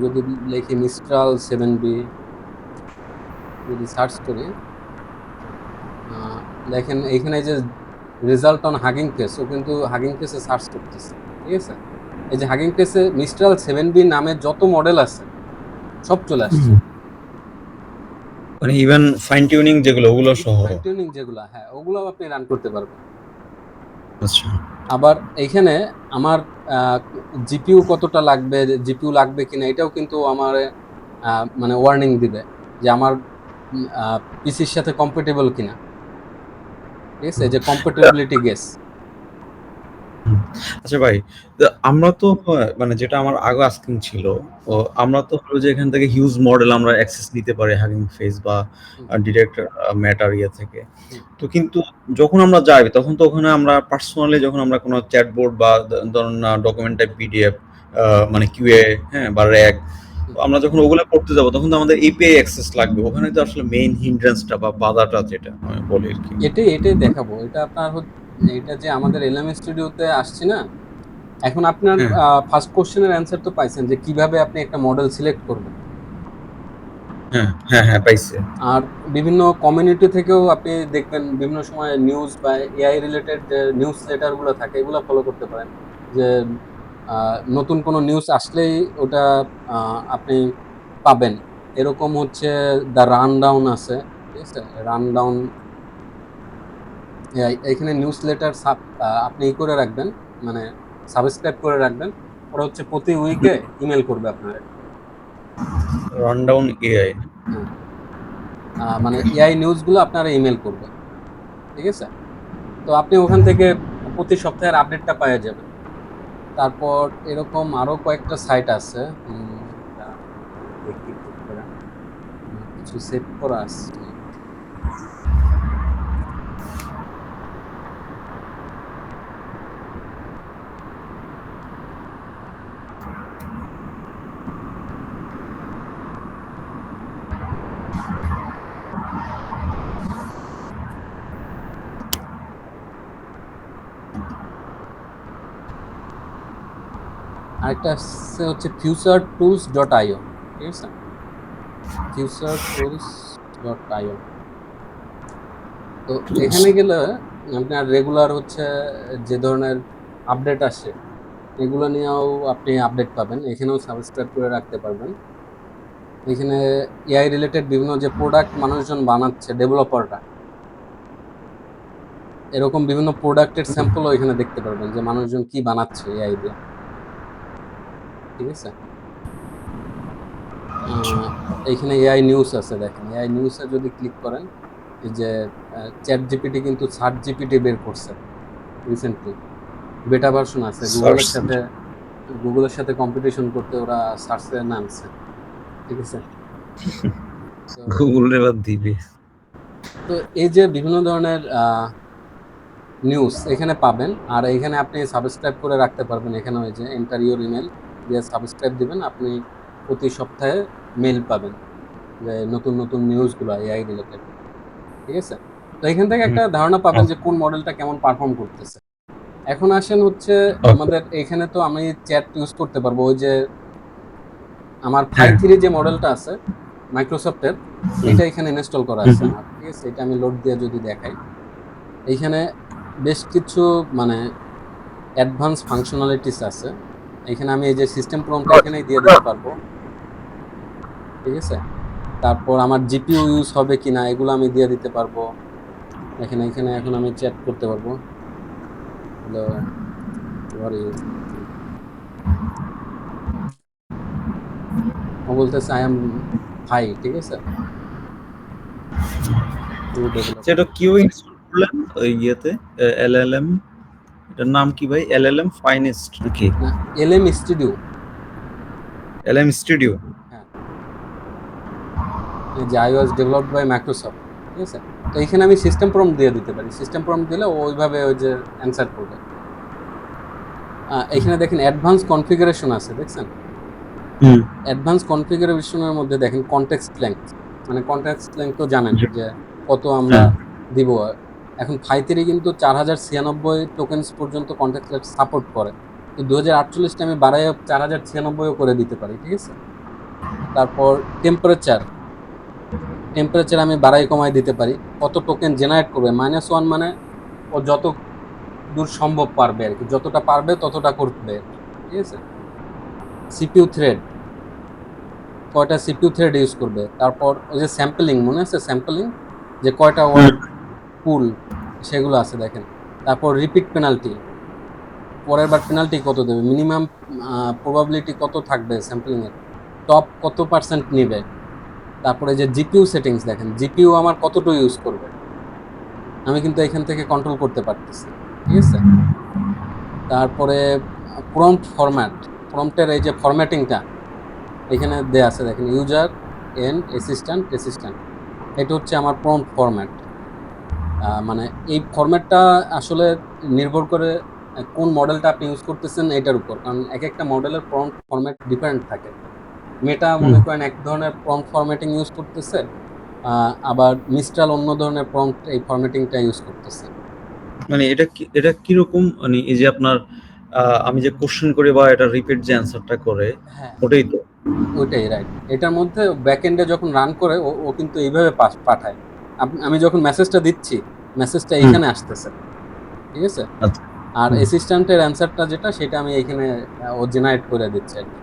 A: যদি লিখি মিস্ট্রাল 7B, যদি সার্চ করি, দেখেন এইখানে যে রেজাল্ট অন হাগিং ফেস, ও কিন্তু হাগিং ফেসে সার্চ করতেছে, ঠিক আছে। এই যে হাগিং ফেসে মিস্ট্রাল 7B নামে যত মডেল আছে সব চলে আসছে।
B: মানে ইভেন ফাইন টিউনিং যেগুলো ওগুলো সহ।
A: ফাইন টিউনিং যেগুলো, হ্যাঁ, ওগুলো আপনি রান করতে পারবেন।
B: আচ্ছা।
A: আবার এইখানে আমার জিপিইউ কতটা লাগবে, জিপিইউ লাগবে কিনা, এটাও কিন্তু আমার মানে ওয়ার্নিং দিবে যে আমার পিসির সাথে কম্প্যাটেবল কিনা, ঠিক আছে, যে কম্প্যাটেবিলিটি গেস।
B: আচ্ছা ভাই, তো আমরা তো মানে যেটা আমার আগে আস্কিং ছিল, ও আমরা তো হলো যে এখান থেকে হিউজ মডেল আমরা অ্যাক্সেস নিতে পারি হাগিং ফেস বা ডিরেক্ট ম্যাটার ইয়ে থেকে। তো কিন্তু যখন আমরা যাই তখন তো ওখানে আমরা পার্সোনালি যখন আমরা কোনো চ্যাটবোর্ড বা ধরুন ডকুমেন্ট টাইপ পিডিএফ মানে কিউএ, হ্যাঁ, বা র্যাগ, আমরা যখন ওগুলো করতে যাব তখন তো আমাদের এপিআই অ্যাক্সেস লাগবে। ওখানে তো আসলে মেইন হিন্ড্রেন্সটা বা বাধাটা যেটা আমি বলি আর কি।
A: এটাই দেখাবো। এটা আপনার এটা যে আমাদের এলএম স্টুডিওতে আসছে না, এখন আপনার
B: হ্যাঁ
A: ফার্স্ট কোশ্চেনের অ্যান্সার তো পাইছেন যে কিভাবে আপনি একটা মডেল সিলেক্ট করবেন।
B: হ্যাঁ হ্যাঁ হ্যাঁ পাইছে।
A: আর বিভিন্ন কমিউনিটি থেকেও আপনি দেখবেন বিভিন্ন সময় নিউজ বা এআই রিলেটেড যে নিউজ লেটারগুলো থাকে এগুলো ফলো করতে পারেন। যে নতুন কোনো নিউজ আসলেই ওটা আপনি পাবেন। এরকম হচ্ছে দ্য রানডাউন আছে, ঠিক আছে, রানডাউন। এখানে নিউজ লেটার আপনি ই করে রাখবেন, মানে সাবস্ক্রাইব করে রাখবেন। ওরা হচ্ছে প্রতি উইকে ইমেল করবে আপনার।
B: রানডাউন এআই।
A: হ্যাঁ, মানে এআই নিউজগুলো আপনারা ইমেল করবে, ঠিক আছে। তো আপনি ওখান থেকে প্রতি সপ্তাহের আপডেটটা পেয়ে যাবেন। তারপর এরকম আরো কয়েকটা সাইট আছে, দেখি ঠিক করে, কিছু সেভ করা আছে। আরেকটা আছে হচ্ছে futuretools.io, ঠিক আছে, futuretools.io। তো এখানে গেলে আপনার রেগুলার হচ্ছে যে ধরনের আপডেট আসে এগুলো নিয়েও আপনি আপডেট পাবেন। এখানেও সাবস্ক্রাইব করে রাখতে পারবেন। এখানে এআই রিলেটেড বিভিন্ন যে প্রোডাক্ট মানুষজন বানাচ্ছে, ডেভেলপাররা, এরকম বিভিন্ন প্রোডাক্টের স্যাম্পলও এখানে দেখতে পারবেন যে মানুষজন কি বানাচ্ছে এআই দিয়ে, ঠিক আছে। এইখানে এআই নিউজ আছে, দেখেন এআই নিউজে যদি ক্লিক করেন, এই যে চ্যাট জিপিটি কিন্তু সার্চ জিপিটি বের করছে রিসেন্টলি, বেটা ভার্সন আছে। গুগলের সাথে কম্পিটিশন করতে ওরা সার্চে নামছে, ঠিক আছে।
B: গুগল এবার দিবে।
A: তো এই যে বিভিন্ন ধরনের নিউজ এখানে পাবেন, আর এখানে আপনি সাবস্ক্রাইব করে রাখতে পারবেন। এখানে ওই যে এন্টার ইউর ইমেল দিয়ে সাবস্ক্রাইব দিবেন, আপনি প্রতি সপ্তাহে মেল পাবেন যে নতুন নতুন নিউজগুলো এআই রিলেটেড, ঠিক আছে। তো এখান থেকে একটা ধারণা পাবেন যে কোন মডেলটা কেমন পারফর্ম করতেছে। এখন আসেন হচ্ছে আমাদের এখানে তো আমি চ্যাট ইউজ করতে পারবো। ওই যে আমার 5.3 যে মডেলটা আছে মাইক্রোসফটের, এটা এখানে ইনস্টল করা আছে আমার, ঠিক আছে। এটা আমি লোড দিয়ে যদি দেখাই, এইখানে বেশ কিছু মানে অ্যাডভান্স ফাংশনালিটিস আছে। এখানে আমি এই যে সিস্টেম প্রম্পটটা এখানেই দিয়ে দিতে পারবো, ঠিক আছে। তারপর আমার জিপিইউ ইউজ হবে কিনা এগুলো আমি দিয়ে দিতে পারবো। এখানে এখন আমি চ্যাট করতে পারবো, হ্যালো, ও বলতেছে আই এম হাই, ঠিক আছে, টু ডেভেলপ।
B: সেটা কিউ ইনস্টল করলেন ওই ইয়েতে এলএলএম, এটার নাম কি ভাই? এলএলএম ফাইনেস্ট নাকি
A: না, এলএম স্টুডিও।
B: এলএম স্টুডিও?
A: হ্যাঁ, এই যে iOS ডেভেলপড বাই মাইক্রোসফট, ঠিক আছে। তো এখানে আমি সিস্টেম প্রম্পট দিয়ে দিতে পারি, সিস্টেম প্রম্পট দিলে ও ওইভাবে ওই যে অ্যান্সার করবে। এখানে দেখেন অ্যাডভান্স কনফিগারেশন আছে, দেখছেন? অ্যাডভান্স কনফিগারেশনের মধ্যে দেখেন কনটেক্সট লেংথ, মানে কনটেক্সট লেংথ তো জানেন যে কত আমরা দিব। এখন ফাইথেরই কিন্তু 4096 টোকেন্স পর্যন্ত কনটেক্সট লেংথ সাপোর্ট করে, তো 2048টা আমি বাড়াই 4096ও করে দিতে পারি, ঠিক আছে। তারপর টেম্পারেচার আমি বাড়াই কমাই দিতে পারি। কত টোকেন জেনারেট করবে, -1 মানে ও যত দূর সম্ভব পারবে আর কি, যতটা পারবে ততটা করবে, ঠিক আছে। সিপিইউ থ্রেড, কয়টা সিপিইউ থ্রেড ইউজ করবে। তারপর ওই যে স্যাম্পলিং, মনে আছে স্যাম্পলিং, যে কয়টা ওয়ার্ড পুল, সেগুলো আছে দেখেন। তারপর রিপিট পেনাল্টি, পরের বার পেনাল্টি কত দেবে, মিনিমাম প্রবাবিলিটি কত থাকবে স্যাম্পলিং এর, টপ কত পার্সেন্ট নেবে। তারপরে যে জিপিইউ সেটিংস দেখেন, জিপিইউ আমার কতটুকু ইউজ করবে, আমি কিন্তু এখান থেকে কন্ট্রোল করতে পারতেছি, ঠিক আছে। তারপরে প্রম্পট ফরম্যাট, প্রম্পটের এই যে ফরম্যাটিংটা এখানে দেয়া আছে দেখেন, ইউজার এন্ড অ্যাসিস্ট্যান্ট, এটা হচ্ছে আমার প্রম্পট ফরম্যাট। মানে এই ফরম্যাটটা আসলে নির্ভর করে কোন মডেলটা আপনি ইউজ করতেছেন এটার উপর, কারণ এক একটা মডেলের প্রম্পট ফরম্যাট ডিফারেন্ট থাকে। মেটা মনে করেন এক ধরনের প্রম্পট ফরম্যাটিং ইউজ করতেছে, আবার মিস্ট্রাল অন্য ধরনের প্রম্পট এই ফরম্যাটিংটা ইউজ করতেছে।
B: মানে এটা কিরকম, মানে এই যে আপনার আমি যে কোশ্চেন করি বা এটা রিপিট যে অ্যান্সারটা করে,
A: হ্যাঁ,
B: ওটাই তো?
A: ওইটাই রাইট। এটার মধ্যে ব্যাকএন্ডে যখন রান করে ও কিন্তু এইভাবে পাঠায়। আমি যখন মেসেজটা দিচ্ছি, মেসেজটা এইখানে আসতেছে, ঠিক আছে।
B: আচ্ছা।
A: আর অ্যাসিস্ট্যান্টের অ্যান্সারটা যেটা, সেটা আমি এইখানে ও জেনারেট করে দিচ্ছে আর কি।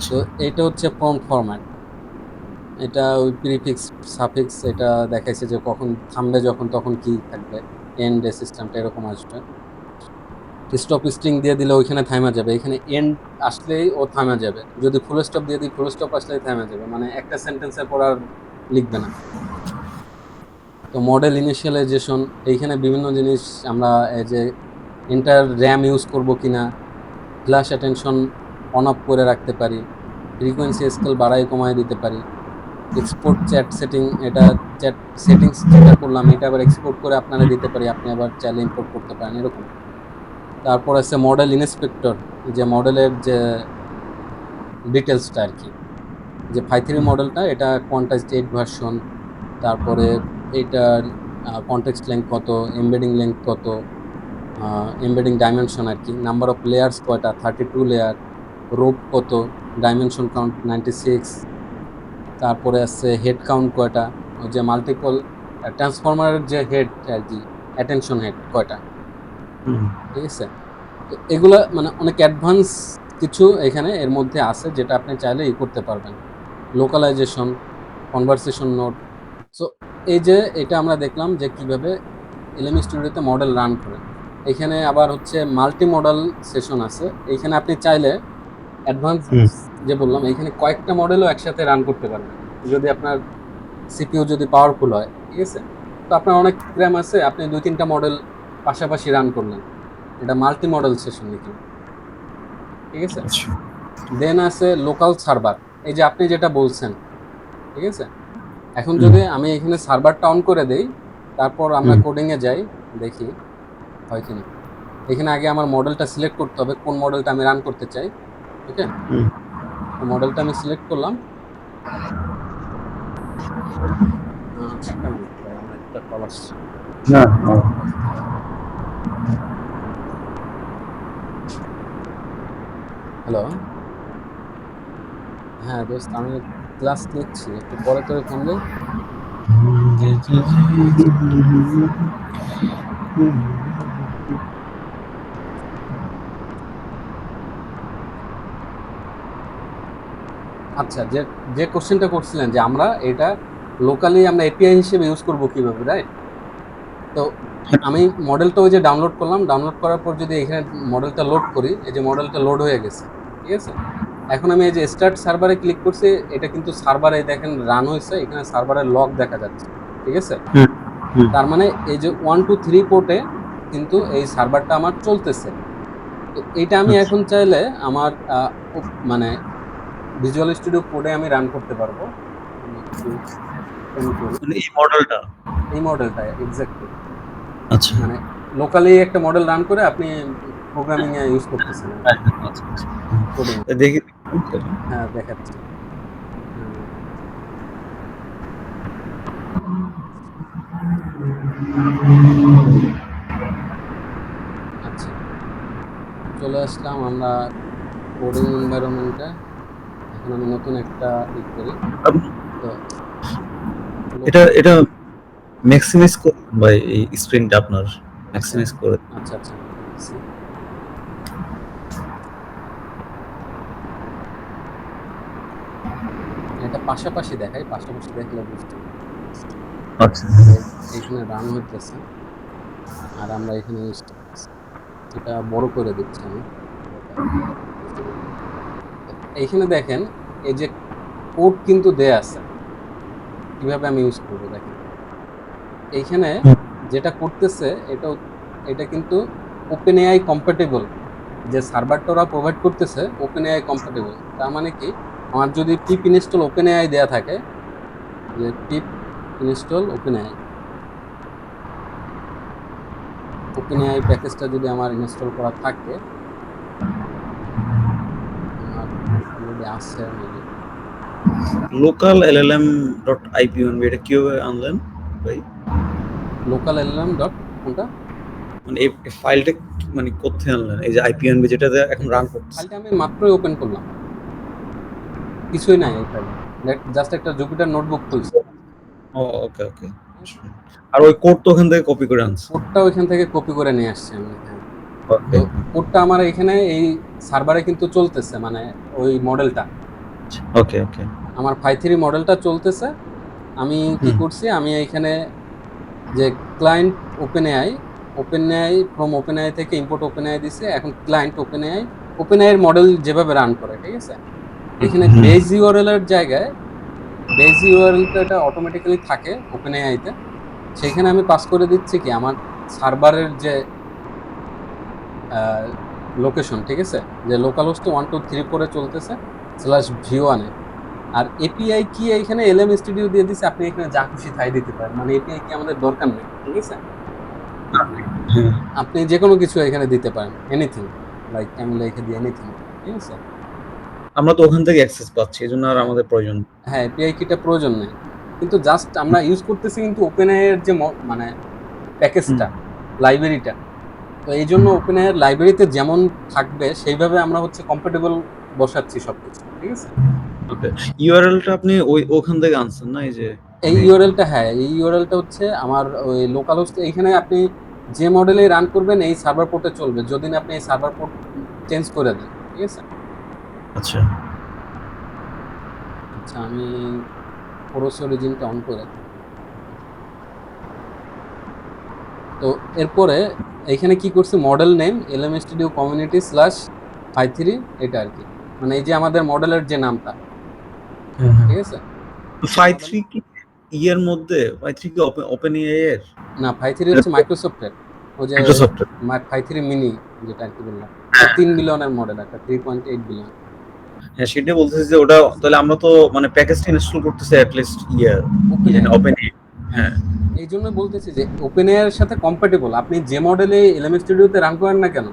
A: তো এটা হচ্ছে প্রম্পট ফরম্যাট। এটা ওই প্রিফিক্স সাফিক্স এটা দেখাইছে যে কখন থামবে, যখন তখন কি থাকবে, এন্ড অ্যাসিস্ট্যান্ট এরকম আসবে। স্টপ স্ট্রিং দিয়ে দিলে ওইখানে থামা যাবে, এখানে এন্ড আসলেই ও থামা যাবে। যদি ফুল স্টপ দিয়ে দিই, ফুল স্টপ আসলেই থামা যাবে, মানে একটা সেন্টেন্সের পর আর লিখবে না। তো মডেল ইনিশিয়ালাইজেশন, এইখানে বিভিন্ন জিনিস আমরা এই যে ইন্টার র্যাম ইউজ করব কিনা, ফ্ল্যাশ অ্যাটেনশন অন অফ করে রাখতে পারি, ফ্রিকোয়েন্সি স্কেল বাড়াই কমায় দিতে পারি। এক্সপোর্ট চ্যাট সেটিং, এটা চ্যাট সেটিংস যেটা করলাম এটা আবার এক্সপোর্ট করে আপনারা দিতে পারি, আপনি আবার চাইলে ইম্পোর্ট করতে পারেন এরকম। তারপর আছে মডেল ইন্সপেক্টর, যে মডেলের যে ডিটেলসটা আর কি, যে 5.3 মডেলটা এটা কোয়ান্টাইজড 8 ভার্সন, তারপরে এইটার কনটেক্সট লেংথ কত, এমবেডিং লেংথ কত, এমবেডিং ডাইমেনশন আর কি, নাম্বার অফ লেয়ার্স কয়টা, 32 লেয়ার, রোপ কত, ডাইমেনশন কাউন্ট 96, তারপরে আছে হেড কাউন্ট কয়টা, ওই যে মাল্টিপল ট্রান্সফরমারের যে হেড আর কি, অ্যাটেনশন হেড কয়টা, ঠিক আছে। তো এগুলা মানে অনেক অ্যাডভান্স কিছু এখানে এর মধ্যে আছে, যেটা আপনি চাইলে করতে পারবেন। Localisation, conversation note. সো এই যে এটা আমরা দেখলাম যে কিভাবে এলএম স্টুডিওতে মডেল রান করে। এখানে আবার হচ্ছে মাল্টি মডেল সেশন আছে, এইখানে আপনি চাইলে অ্যাডভান্স যে বললাম, এখানে কয়েকটা মডেলও একসাথে রান করতে পারবেন, যদি আপনার সিপিইউ যদি পাওয়ারফুল হয়, ঠিক আছে। তো আপনার অনেক র্যাম আছে, আপনি 2-3টা মডেল পাশাপাশি রান করলেন, এটা মাল্টি মডেল সেশন লিখলেন, ঠিক আছে। দেন আছে লোকাল সার্ভার, এই যে আপনি যেটা বলছেন, ঠিক আছে। এখন যদি আমি এখানে সার্ভারটা অন করে দেই, তারপর আমরা কোডিংয়ে যাই, দেখি হয় কিনা। এখানে আগে আমার মডেলটা সিলেক্ট করতে হবে, কোন মডেলটা আমি রান করতে চাই, ওকে। তো মডেলটা আমি সিলেক্ট করলাম। একটা কল আসছে। হ্যালো, হ্যাঁ দোস্ত, আমি ক্লাস নিচ্ছি, একটু পরে তোরে ফোন দিই। আচ্ছা, যে যে কোশ্চেনটা করছিলেন যে আমরা এটা লোকালি আমরা এপিআই হিসেবে ইউজ করব কিভাবে, রাইট? তো আমি মডেলটা ওই যে ডাউনলোড করলাম, ডাউনলোড করার পর যদি এখানে মডেলটা লোড করি, এই যে মডেলটা লোড হয়ে গেছে, ঠিক আছে। এখন আমি এই যে স্টার্ট সার্ভারে ক্লিক করছি, এটা কিন্তু সার্ভারে দেখেন রান হয়েছে, এখানে সার্ভারের লগ দেখা যাচ্ছে, ঠিক আছে। তার মানে এই যে 1 2 3 পোর্টে কিন্তু এই সার্ভারটা আমার চলতেছে। তো এটা আমি এখন চাইলে আমার মানে ভিজুয়াল স্টুডিও কোডে আমি রান করতে পারবো। আমি একটু open করি।
B: মানে এই মডেলটা
A: এই মডেলটা এক্স্যাক্টলি
B: আচ্ছা
A: মানে লোকালি একটা মডেল রান করে আপনি প্রোগ্রামিং এ ইউজ করতেছেন আর কি,
B: আচ্ছা আচ্ছা
A: কোডিং।
B: দেখি
A: হ্যাঁ, দেখাচ্ছি। হুম, আচ্ছা, চলে আসলাম আমরা কোডিং এনভায়রনমেন্টে। এখন আমি নতুন একটা করি। তো
B: এটা এটা ম্যাক্সিমাইজ করুন ভাই, এই স্ক্রিনটা আপনার ম্যাক্সিমাইজ করে
A: আচ্ছা আচ্ছা, করতেছি। এটা পাশাপাশি দেখাই, পাশাপাশি দেখলে বুঝতে পারবেন।
B: আচ্ছা
A: এখানে রান হইতেছে আর আমরা এখানে ইউজ করতেছি। এটা বড় করে দিচ্ছি আমি। এইখানে দেখেন এই যে কোড কিন্তু দেয়া আছে, কিভাবে আমি ইউজ করবো দেখেন। এইখানে যেটা করতেছে এটা কিন্তু ওপেন এআই কম্প্যাটেবল, যে সার্ভারটা ওরা প্রোভাইড করতেছে ওপেন এআই কম্প্যাটেবল। তার মানে কি, আমার যদি পিপ ইনস্টল ওপেন এআই দেওয়া থাকে, যে পিপ ইনস্টল ওপেন এআই প্যাকেজটা যদি আমার ইনস্টল করা থাকে, আমার অলরেডি আছে মেবি।
B: লোকাল llm.ipyonb এটা কিভাবে আনলেন ভাই?
A: লোকাল এলএম ডট কোনটা?
B: মানে এই ফাইলটা মানে কোথায় আনলেন? এই যে ipyonb যেটাতে এখন রান করতেছে।
A: ফাইলটা আমি মাত্রই ওপেন করলাম, কিছুই নাই এই ফাইলে, জাস্ট একটা জুপিটার নোটবুক খুলছি।
B: ও ওকে ওকে। আর ওই কোড তো ওখান থেকে কপি করে আনছে।
A: কোডটা ওইখান থেকে কপি করে নিয়ে আসছি আমি এখানে।
B: ওকে
A: তো কোডটা আমার এখানে এই সার্ভারে কিন্তু চলতেছে, মানে ওই মডেলটা
B: ওকে ওকে
A: আমার 5.3 মডেলটা চলতেছে। আমি কি করছি, আমি এখানে যে client open AI from open AI থেকে ইম্পোর্ট ওপেন এআই দিছে। এখন ক্লায়েন্ট ওপেন এআই এর মডেল যেভাবে রান করে, ঠিক আছে। এখানে বেস ইউআরএল এর জায়গায় বেস ইউআরএলটা এটা অটোমেটিক্যালি থাকে ওপেন এআই তে। সেখানে আমি পাস করে দিচ্ছি কি আমার সার্ভারের যে লোকেশন, ঠিক আছে, যে লোকাল হোস্টে 1 2 3 4 চলতেছে /v1 এ। আর এপিআই কি এখানে এলএম স্টুডিও দিয়ে দিছে, আপনি এখানে যা খুশি তাই দিতে পারেন, মানে এপিআই কি আমাদের দরকার নেই, ঠিক আছে। আপনি যে কোনো কিছু এখানে দিতে পারেন, এনিথিং, লাইক আমি লিখে দিই এনিথিং, ঠিক আছে।
B: আমরা তো ওখান থেকে অ্যাক্সেস পাচ্ছি, এজন্য আর আমাদের প্রয়োজন নেই।
A: হ্যাঁ, এপিআই কিটা প্রয়োজন নেই, কিন্তু জাস্ট আমরা ইউজ করতেছি কিন্তু ওপেনএআই এর যে মানে প্যাকেজটা, লাইব্রেরিটা। তো এই জন্য ওপেনএআই এর লাইব্রেরিতে যেমন থাকবে সেইভাবে আমরা হচ্ছে কম্প্যাটেবল বসাচ্ছি সবকিছু, ঠিক আছে।
B: ওকে, ইউআরএলটা আপনি ওখান থেকে আনছেন না? এই যে
A: এই ইউআরএলটা, হ্যাঁ, এই ইউআরএলটা হচ্ছে আমার ওই লোকাল হোস্ট। এইখানে আপনি যে মডেলে রান করবেন এই সার্ভার পোর্টে চলবে, যদি না আপনি এই সার্ভার পোর্ট চেঞ্জ করে দেন, ঠিক আছে।
B: আচ্ছা
A: আচ্ছা, আমি ফোরস অরিজিনটা অন করে, তো এরপরে এইখানে কি করছি, মডেল নেম এলএম স্টুডিও কমিউনিটি /5.3, এটা আর কি, মানে এই যে আমাদের মডেলের যে নামটা, ঠিক আছে।
B: 5.3 কি ইয়ের মধ্যে? 5.3 কি ওপেন এআই এর?
A: না, 5.3 হচ্ছে মাইক্রোসফটের, ওই যে
B: মাইক্রোসফটের।
A: 5.3 মিনি, যেটা আর কি বললাম, 3 বিলিয়নের মডেল, একটা 3.8 বিলিয়ন।
B: হ্যাঁ, সেটাই বলতেছি যে ওটা তাহলে আমরা তো মানে প্যাকেজটা ইনস্টল করতেছি অ্যাট লিস্ট ওপেন এআই। হ্যাঁ,
A: এই জন্য বলতেছি যে ওপেন এআই এর সাথে কম্প্যাটেবল। আপনি যে মডেলে এলএম স্টুডিওতে রান করেন না কেন,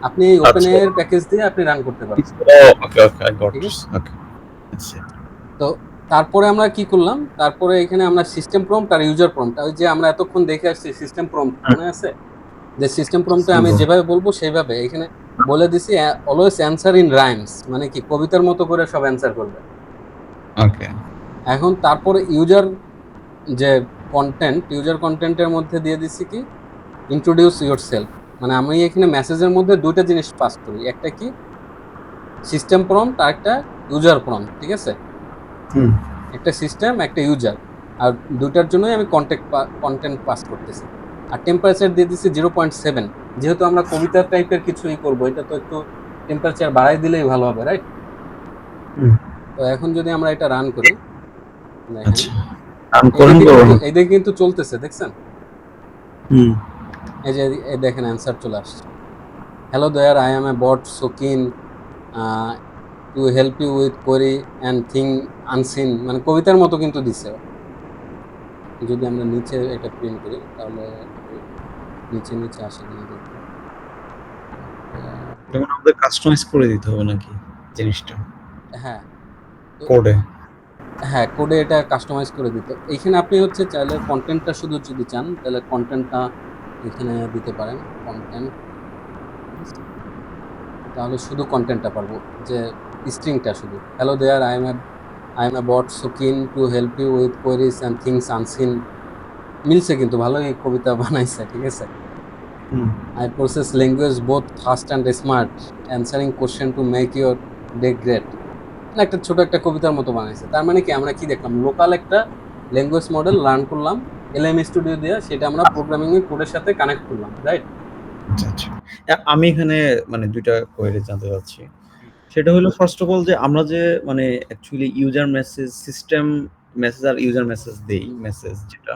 A: আপনি এই ওপেন এআই এর প্যাকেজ দিয়ে আপনি রান করতে পারবেন।
B: ওকে ওকে, আই গট
A: ঠিক
B: দিস।
A: আছে।
B: ওকে আচ্ছা
A: তো তারপরে আমরা কি করলাম, তারপরে এখানে আমরা সিস্টেম প্রম্পট আর ইউজার প্রম্পট, ওই যে আমরা এতক্ষণ দেখে আসছি সিস্টেম প্রম্পট, মনে আছে? যে সিস্টেম প্রম্পটে আমি যেভাবে বলবো সেইভাবে এখানে বলে দিছি অলওয়েজ অ্যান্সার ইন রাইমস, মানে কি কবিতার মতো করে সব অ্যান্সার করবে।
B: ওকে
A: এখন তারপরে ইউজার যে ইউজার কন্টেন্টের মধ্যে দিয়ে দিচ্ছি কি ইন্ট্রোডিউস ইয়োরসেলফ, মানে আমি এখানে মেসেজের মধ্যে দুইটা জিনিস পাস করি, একটা কি সিস্টেম প্রম্পট আর একটা ইউজার প্রম্পট, ঠিক আছে। একটা সিস্টেম একটা ইউজার, আর দুইটার জন্যই আমি কন্টেন্ট পাস করতেছি। আর টেম্পারেচার দিয়ে দিচ্ছি 0.7। যেহেতু আমরা কবিতা টাইপের কিছুই করবো, এটা তো একটু টেম্পারেচার বাড়াই দিলেই ভালো হবে, রাইট? তো এখন যদি আমরা এটা রান করি, দেখেন
B: আচ্ছা রান করেন তো।
A: এইদিকে কিন্তু চলতেছে, দেখছেন?
B: হুম
A: এই যে এই দেখেন অ্যান্সার চলে আসছে। Hello there, I am a bot so keen to help you with query and thing unseen, মানে কবিতার মতো কিন্তু দিছে। যদি আমরা নিচে এটা প্রিন্ট করি তাহলে নিচে নিচে আসে কিনা দেখবো।
B: যেমন আমাদের কাস্টমাইজ করে দিতে হবে নাকি জিনিসটা
A: হ্যাঁ
B: কোডে?
A: হ্যাঁ, কোডে এটা কাস্টমাইজ করে দিতে। এইখানে আপনি হচ্ছে চাইলে কন্টেন্টটা শুধু যদি চান তাহলে কন্টেন্টটা এখানে দিতে পারেন, কন্টেন্ট। তাহলে শুধু কন্টেন্টটা পারবো, যে স্ট্রিংটা শুধু hello there, I am a bot so keen to help you with queries and things unseen. মিলছে কিন্তু, ভালোই কবিতা বানাইছে, ঠিক আছে? I process language both fast and smart, answering question to make your day great. না, একটা ছোট একটা কবিতার মতো বানাইছে। তার মানে কি, আমরা কি দেখলাম, লোকাল একটা ল্যাঙ্গুয়েজ মডেল লার্ন করলাম এলএম স্টুডিও দিয়ে, সেটা আমরা প্রোগ্রামিং এর কোডের সাথে কানেক্ট করলাম, রাইট?
B: আচ্ছা আচ্ছা। আমি এখানে মানে দুইটা কোয়েরি জানতে চাচ্ছি। সেটা হলো ফার্স্ট অফ অল যে আমরা যে মানে actually user message system message আর ইউজার মেসেজ দেই মেসেজ যেটা,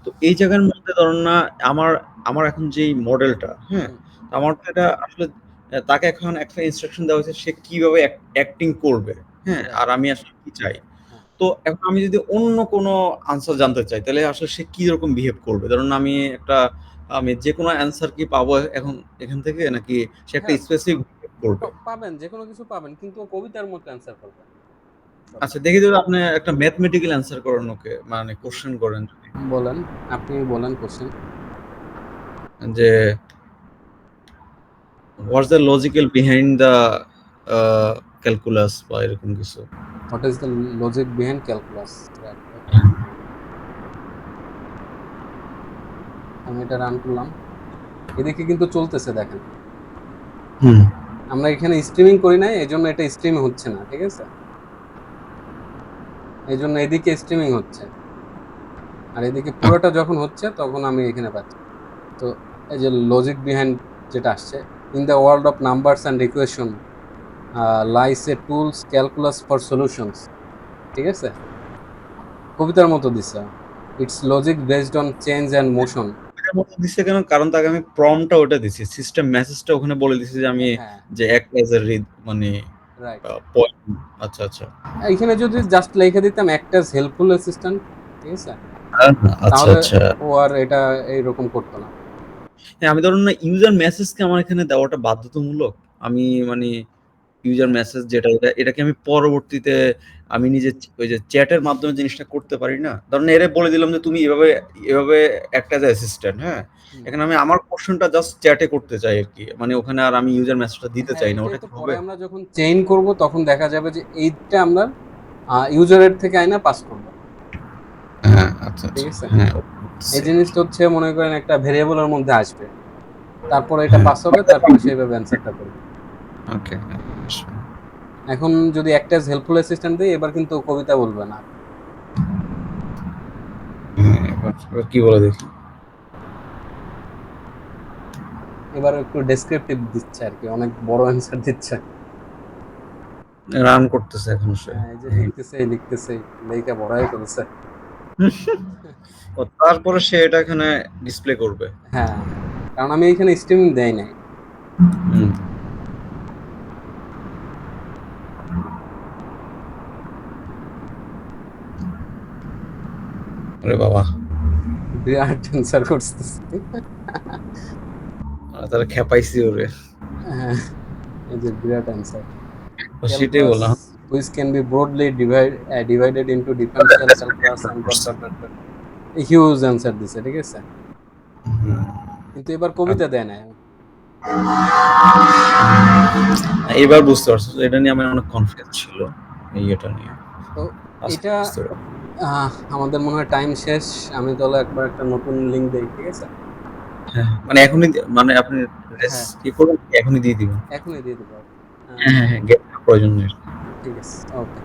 B: তো এই জায়গার মধ্যে ধরুন না আমার আমার এখন যেই মডেলটা, হ্যাঁ, আমার তো এটা আসলে তাকে এখন একটা ইনস্ট্রাকশন দেওয়া হয়েছে সে কিভাবে অ্যাক্টিং করবে, হ্যাঁ, আর আমি আসলে কি চাই। তো এখন আমি যদি অন্য কোনো আনসার জানতে চাই তাহলে আসলে সে কি রকম বিহেভ করবে, ধরুন আমি যে কোনো অ্যান্সার কি পাবো এখন এখান থেকে, নাকি সে একটা স্পেসিফিক করবে?
A: পাবেন, যে কোনো কিছু পাবেন, কিন্তু কবিতার মতো অ্যান্সার করবেন।
B: আচ্ছা দেখি যদি আপনি একটা ম্যাথমেটিক্যাল অ্যান্সার করেন ওকে, মানে কোশ্চেন করেন যদি,
A: বলেন, আপনি বলেন কোশ্চেন।
B: যে what's the logical behind the calculus বা এরকম কিছু।
A: What is the logic behind calculus? আমি এটা রান করলাম, এদিকে কিন্তু চলতেছে, দেখেন। আমরা এখানে স্ট্রিমিং করি নাই, এই জন্য এটা স্ট্রিম হচ্ছে না, ঠিক আছে? এই জন্য এদিকে স্ট্রিমিং হচ্ছে, আর এদিকে পুরোটা যখন হচ্ছে তখন আমি এখানে পাচ্ছি। তো এই যে লজিক বিহাইন্ড যেটা আসছে, in the world of numbers and equation lies a tools calculus for solutions, ঠিক আছে? কবিতার মতো দিছে, it's logic based on change and motion.
B: এটার মতো দিছে কেন? কারণ তাকে আমি প্রম্পটটা ওটা দিছি, সিস্টেম মেসেজটা ওখানে বলে দিছি যে আমি যে অ্যাক্ট অ্যাজ এ রিড মানে
A: রাইট।
B: পয়েন্ট। আচ্ছা আচ্ছা,
A: এখানে যদি জাস্ট লিখে দিতাম অ্যাক্ট অ্যাজ হেল্পফুল অ্যাসিস্ট্যান্ট, ঠিক আছে,
B: আচ্ছা
A: তাহলে
B: আচ্ছা।
A: ও আর এটা এইরকম করতো না।
B: হ্যাঁ, আমি ধরুন না ইউজার মেসেজকে আমার এখানে দেওয়াটা বাধ্যতামূলক। আমি মানে ইউজার মেসেজ যেটা এটাকে আমি পরবর্তীতে আমি নিজে ওই যে চ্যাটের মাধ্যমে জিনিসটা করতে পারি না? ধরুন এরে বলে দিলাম যে তুমি এভাবে এভাবে একটা যে অ্যাসিস্ট্যান্ট, হ্যাঁ, এখানে আমি আমার কোশ্চেনটা জাস্ট চ্যাটে করতে চাই আর কি, মানে ওখানে আর আমি ইউজার মেসেজটা দিতে চাই না, ওটা কি
A: পরে
B: হবে?
A: আমরা যখন চেইন করব তখন দেখা যাবে যে এইটা আমরা ইউজারের থেকে আইনা পাস করব।
B: হ্যাঁ আচ্ছা
A: ঠিক
B: আচ্ছা,
A: আছে?
B: হ্যাঁ
A: এই জিনিসটা হচ্ছে মনে করেন একটা ভেরিয়েবলের মধ্যে আসবে, তারপরে এটা পাস হবে, তারপরে সেইভাবে অ্যান্সারটা করবে।
B: ওকে।
A: এখন যদি একটা হেল্পফুল অ্যাসিস্ট্যান্ট দিই, এবার কিন্তু কবিতা বলবে না।
B: এবার কি বলে দেখি।
A: এবার একটু ডেসক্রিপটিভ দিচ্ছে আর কি, অনেক বড় অ্যান্সার দিচ্ছে।
B: রান করতেছে এখন সে।
A: এই যে লিখতেছে লেখা বড়াই করেছে।
B: তারপরে সে এটা এখানে ডিসপ্লে করবে।
A: হ্যাঁ, কারণ আমি এখানে স্ট্রিমিং দেই নাই।
B: আরে বাবা,
A: বিরাট অ্যান্সার করতেছে।
B: তাহলে খেপাইছি ওরে।
A: হ্যাঁ, এই যে বিরাট অ্যান্সার।
B: সেটাই বললাম।
A: Which can be broadly divided into differential calculus and a huge answer দিছে, ঠিক আছে? কিন্তু এবার কবিতা দেয় না।
B: এবার বুঝতে পারছো, এটা নিয়ে আমার অনেক কনফিউজ ছিল এই এটা নিয়ে।
A: তো এটা আমাদের মনে হয় টাইম শেষ। আমি তাহলে একবার একটা নতুন লিংক দেই, ঠিক আছে?
B: হ্যাঁ, মানে এখনই মানে আপনি কি করবেন, এখনই দিয়ে দিবেন?
A: এখনই দিয়ে দেবো।
B: হ্যাঁ হ্যাঁ, প্রয়োজন নেই।
A: ঠিক আছে, ওকে।